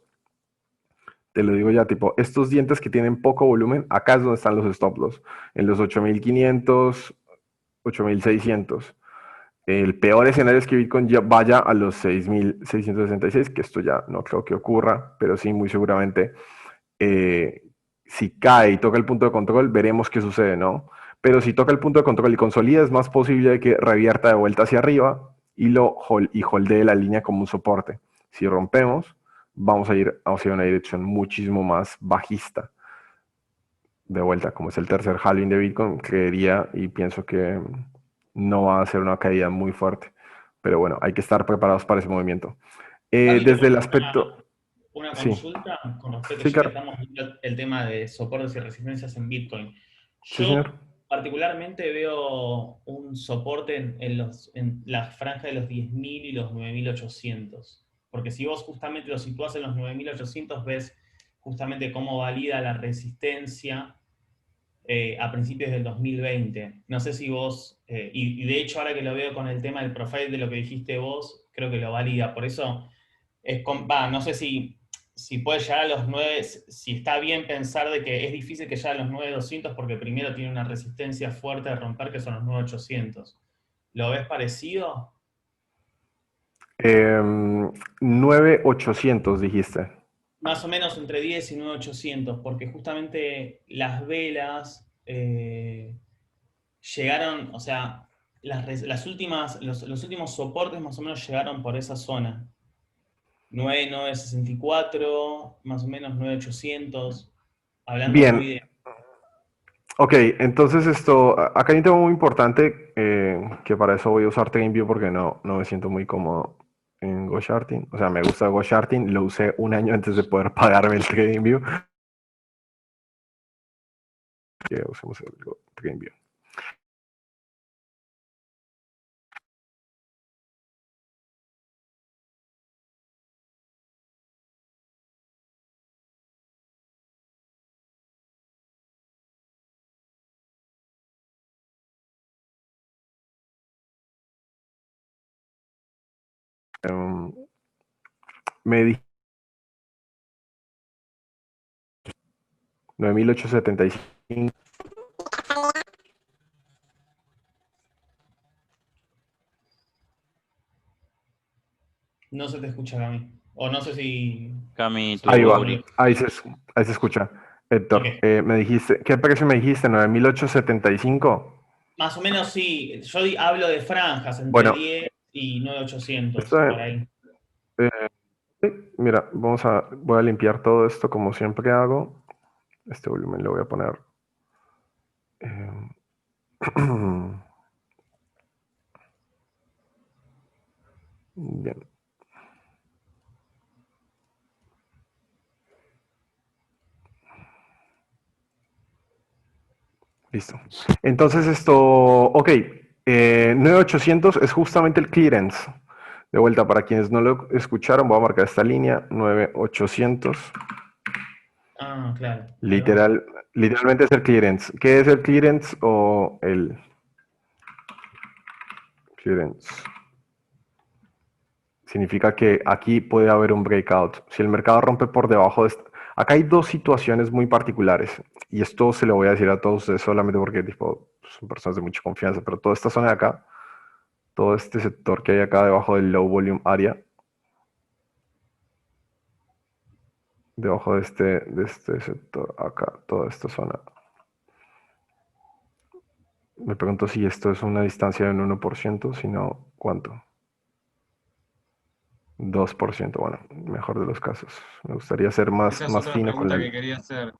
te lo digo ya, tipo, estos dientes que tienen poco volumen, acá es donde están los stop loss, en los 8.500, 8.600. El peor escenario es que Bitcoin ya vaya a los 6.666, que esto ya no creo que ocurra, pero sí muy seguramente, eh, si cae y toca el punto de control, veremos qué sucede, ¿no? Pero si toca el punto de control y consolida, es más posible de que revierta de vuelta hacia arriba y holdee la línea como un soporte. Si rompemos, vamos a ir hacia una dirección muchísimo más bajista. De vuelta, como es el tercer halving de Bitcoin, creería y pienso que no va a ser una caída muy fuerte. Pero bueno, hay que estar preparados para ese movimiento. Gaby, te Desde puedo el hacer aspecto... una Sí, consulta con respecto, sí, ya que claro. estamos viendo el tema de soportes y resistencias en Bitcoin. Sí, Yo señor. particularmente veo un soporte en la franja de los 10.000 y los 9.800. Porque si vos justamente lo situás en los 9.800, ves justamente cómo valida la resistencia a principios del 2020. No sé si vos, y de hecho ahora que lo veo con el tema del profile de lo que dijiste vos, creo que lo valida. Por eso, no sé si puede llegar a los 9, si está bien pensar de que es difícil que llegue a los 9.200 porque primero tiene una resistencia fuerte de romper que son los 9.800. ¿Lo ves parecido? 9.800 dijiste. Más o menos entre 10 y 9.800, porque justamente las velas llegaron, o sea, las últimas, los últimos soportes más o menos llegaron por esa zona. 9.964, más o menos 9.800, hablando muy Bien, de... ok, entonces esto, acá hay un tema muy importante, que para eso voy a usar TradingView porque no me siento muy cómodo en GoSharting. O sea, me gusta GoSharting, lo usé un año antes de poder pagarme el TradingView. Que usemos el TradingView. Um, me di 9.875. No se te escucha, Cami. O no sé si Cami, soy Ahí yo va, el único. ahí se escucha. Ok. Héctor, me dijiste, ¿qué precio me dijiste? 9.875. Más o menos sí. Yo hablo de franjas entre Bueno, 10 y 9.800, esto, por ahí. sí, mira, voy a limpiar todo esto como siempre hago. Este volumen lo voy a poner. Bien. Listo. Entonces ok, 9800 es justamente el clearance. De vuelta, para quienes no lo escucharon, voy a marcar esta línea, 9800. Ah, claro. Ahí va. Literalmente es el clearance. ¿Qué es el clearance o el clearance? Significa que aquí puede haber un breakout. Si el mercado rompe por debajo de... Acá hay dos situaciones muy particulares. Y esto se lo voy a decir a todos ustedes solamente porque tipo, son personas de mucha confianza. Pero toda esta zona de acá, todo este sector que hay acá debajo del low volume area, debajo de este sector acá, toda esta zona. Me pregunto si esto es una distancia de un 1%, si no, ¿cuánto? 2%, bueno, mejor de los casos. Me gustaría ser Esa es más otra fino con pregunta la... que quería hacer.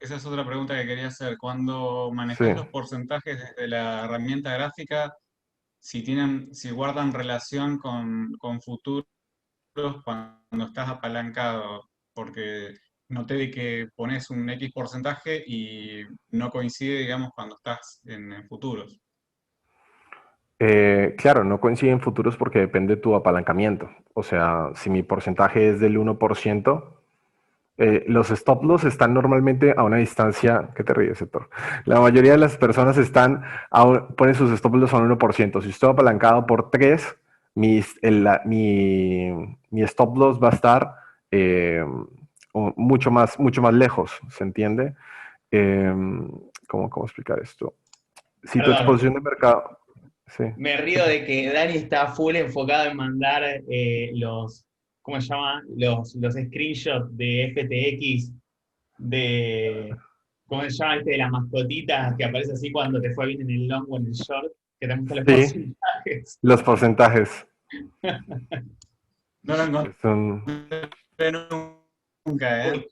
Esa es otra pregunta que quería hacer. Cuando Sí. manejas los porcentajes desde la herramienta gráfica, si guardan relación con futuros cuando estás apalancado, porque noté de que pones un X porcentaje y no coincide, digamos, cuando estás en futuros. Claro, no coinciden futuros porque depende de tu apalancamiento. O sea, si mi porcentaje es del 1%, los stop loss están normalmente a una distancia. ¿Qué te ríes, Héctor? La mayoría de las personas ponen sus stop loss a un 1%. Si estoy apalancado por 3, mi stop loss va a estar eh, mucho más lejos, ¿se entiende? Eh, ¿Cómo explicar esto? Si tu Perdón, exposición de mercado... Sí. me río de que Dani está full enfocado en mandar ¿cómo se llama? Los screenshots de FTX de, ¿cómo se llama este de las mascotitas que aparece así cuando te fue bien en el long o en el short? Que te muestra los Sí, porcentajes. los porcentajes. No lo Son... encontré nunca, ¿eh? Uy,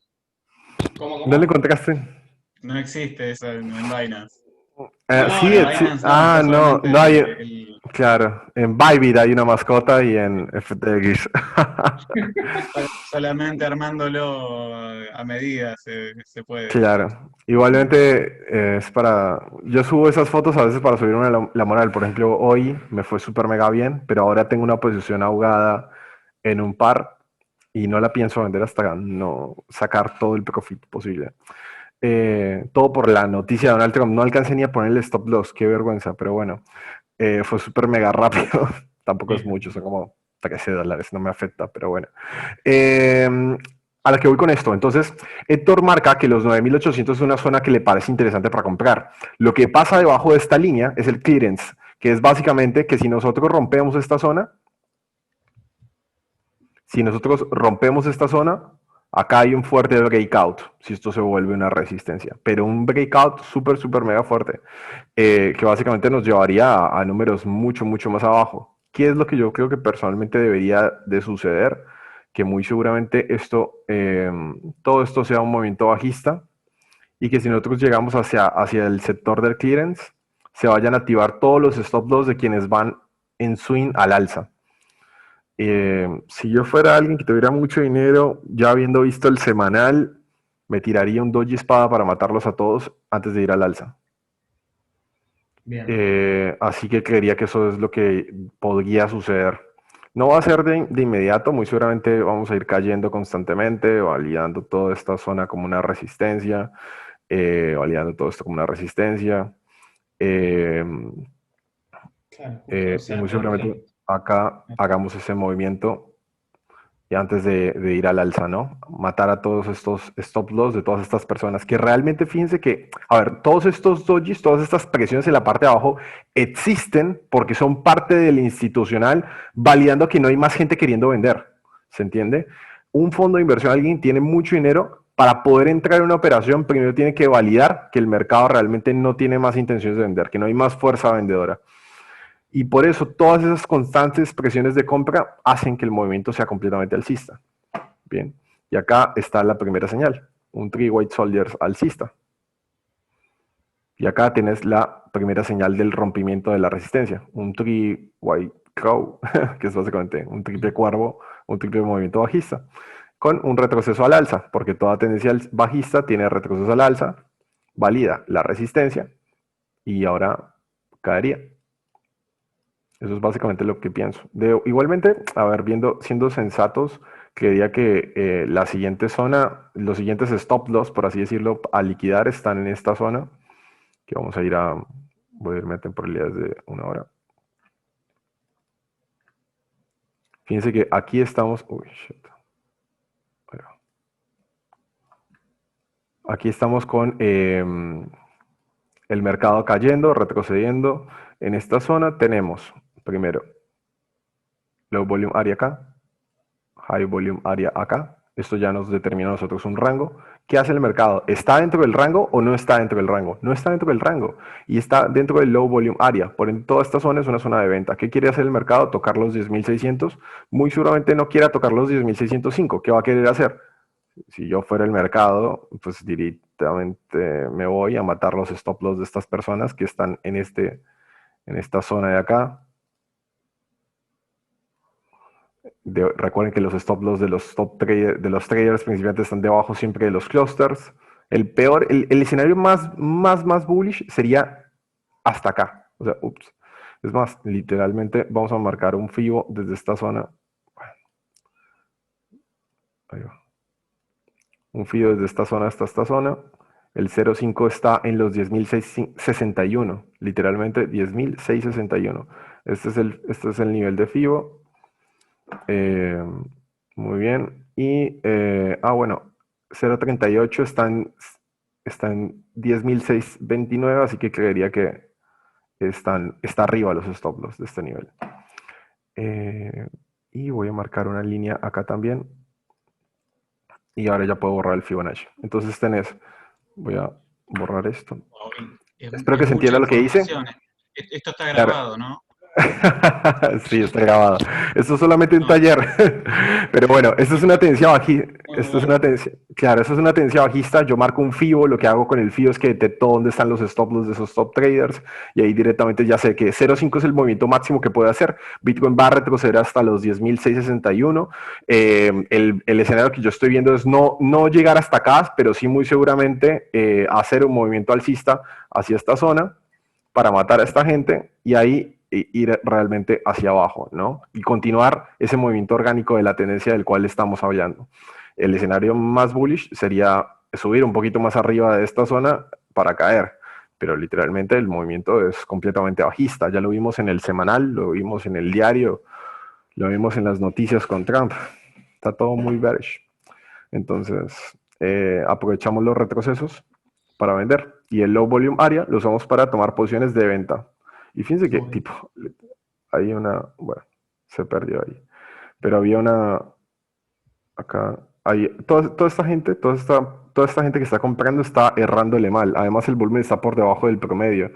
¿cómo, ¿No le cómo? encontraste? No existe eso en Binance. No, Sí, En no. Binance no, está ah, no, solamente no hay. el- Claro, en Bybit hay una mascota y en FTX. solamente armándolo a medida se puede. Claro, igualmente es para. Yo subo esas fotos a veces para subirme la moral. Por ejemplo, hoy me fue súper mega bien, pero ahora tengo una posición ahogada en un par y no la pienso vender hasta no sacar todo el profit posible. Todo por la noticia de Donald Trump. No alcancé ni a ponerle stop loss, qué vergüenza, pero bueno, fue súper mega rápido. Tampoco es Bien. mucho, son como $13, no me afecta, pero bueno. Eh, a la que voy con esto, entonces, Héctor marca que los 9800 es una zona que le parece interesante para comprar. Lo que pasa debajo de esta línea es el clearance, que es básicamente que si nosotros rompemos esta zona, acá hay un fuerte breakout, si esto se vuelve una resistencia, pero un breakout súper mega fuerte, que básicamente nos llevaría a números mucho más abajo. ¿Qué es lo que yo creo que personalmente debería de suceder? Que muy seguramente todo esto sea un movimiento bajista y que si nosotros llegamos hacia el sector del clearance, se vayan a activar todos los stop loss de quienes van en swing al alza. Si yo fuera alguien que tuviera mucho dinero, ya habiendo visto el semanal, me tiraría un doji espada para matarlos a todos antes de ir al alza. Bien. Así que creería que eso es lo que podría suceder. No va a ser de inmediato, muy seguramente vamos a ir cayendo constantemente, validando toda esta zona como una resistencia, validando todo esto como una resistencia. Eh, Claro, justo, o y sea, muy seguramente porque acá hagamos ese movimiento y antes de ir al alza, ¿no? Matar a todos estos stop loss de todas estas personas que realmente fíjense que, a ver, todos estos dojis, todas estas presiones en la parte de abajo existen porque son parte del institucional, validando que no hay más gente queriendo vender, ¿se entiende? Un fondo de inversión, alguien tiene mucho dinero para poder entrar en una operación, primero tiene que validar que el mercado realmente no tiene más intenciones de vender, que no hay más fuerza vendedora. Y por eso todas esas constantes presiones de compra hacen que el movimiento sea completamente alcista. Bien, y acá está la primera señal, un 3 White Soldiers alcista. Y acá tienes la primera señal del rompimiento de la resistencia, un 3 White Crow, que es básicamente un triple cuervo, un triple movimiento bajista, con un retroceso al alza, porque toda tendencia bajista tiene retroceso al alza, valida la resistencia y ahora caería. Eso es básicamente lo que pienso. Igualmente, a ver, siendo sensatos, creería que la siguiente zona, los siguientes stop loss, por así decirlo, a liquidar están en esta zona, que vamos a ir voy a irme a temporalidades de 1 hora. Fíjense que aquí estamos, aquí estamos con el mercado cayendo, retrocediendo. En esta zona tenemos, primero, low volume area acá, high volume area acá. Esto ya nos determina a nosotros un rango. ¿Qué hace el mercado? ¿Está dentro del rango o no está dentro del rango? No está dentro del rango y está dentro del low volume area. Por ende, toda esta zona es una zona de venta. ¿Qué quiere hacer el mercado? Tocar los 10.600. Muy seguramente no quiera tocar los 10.605. ¿Qué va a querer hacer? Si yo fuera el mercado, pues directamente me voy a matar los stop loss de estas personas que están en esta zona de acá. Recuerden que los stop loss de los traders principiantes están debajo siempre de los clusters. El escenario más bullish sería hasta acá. O sea, ups. Es más, literalmente vamos a marcar un FIBO desde esta zona. Ahí va. Un FIBO desde esta zona hasta esta zona. El 0.5 está en los 10.661. Literalmente 10.661. Este es el nivel de FIBO. Muy bien. Y, bueno, 0.38 está en 10.629, así que creería que está arriba los stop loss de este nivel. Y voy a marcar una línea acá también. Y ahora ya puedo borrar el Fibonacci. Entonces voy a borrar esto. Espero que se entienda lo que hice. Esto está grabado, ¿no? Sí, está grabado. Esto es solamente un taller. Pero bueno, esto es una tendencia bajista. Esto es una tendencia bajista. Yo marco un FIBO. Lo que hago con el FIBO es que detecto dónde están los stop loss de esos top traders. Y ahí directamente ya sé que 0.5 es el movimiento máximo que puede hacer. Bitcoin va a retroceder hasta los 10.661. El escenario que yo estoy viendo es no llegar hasta acá, pero sí muy seguramente hacer un movimiento alcista hacia esta zona para matar a esta gente y ahí ir realmente hacia abajo, ¿no? Y continuar ese movimiento orgánico de la tendencia del cual estamos hablando. El escenario más bullish sería subir un poquito más arriba de esta zona para caer, pero literalmente el movimiento es completamente bajista. Ya lo vimos en el semanal, lo vimos en el diario, lo vimos en las noticias con Trump. Está todo muy bearish. Entonces, aprovechamos los retrocesos para vender. Y el low volume area lo usamos para tomar posiciones de venta. Y fíjense que, hay bueno, se perdió ahí. Pero había acá, toda esta gente que está comprando está errándole mal. Además, el volumen está por debajo del promedio.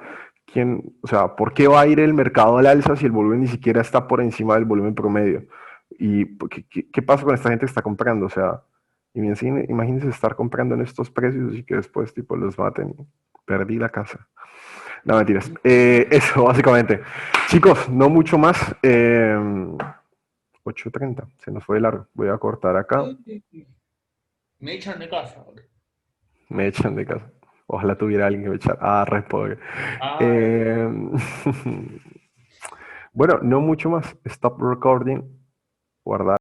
O sea, ¿por qué va a ir el mercado al alza si el volumen ni siquiera está por encima del volumen promedio? ¿Y qué pasa con esta gente que está comprando? O sea, imagínense estar comprando en estos precios y que después los maten. Perdí la casa. No, mentiras. Eso, básicamente. Chicos, no mucho más. 8:30, se nos fue de largo. Voy a cortar acá. Me echan de casa. Me echan de casa. Ojalá tuviera alguien que me echara. Re pobre. Bueno, no mucho más. Stop recording. Guardar.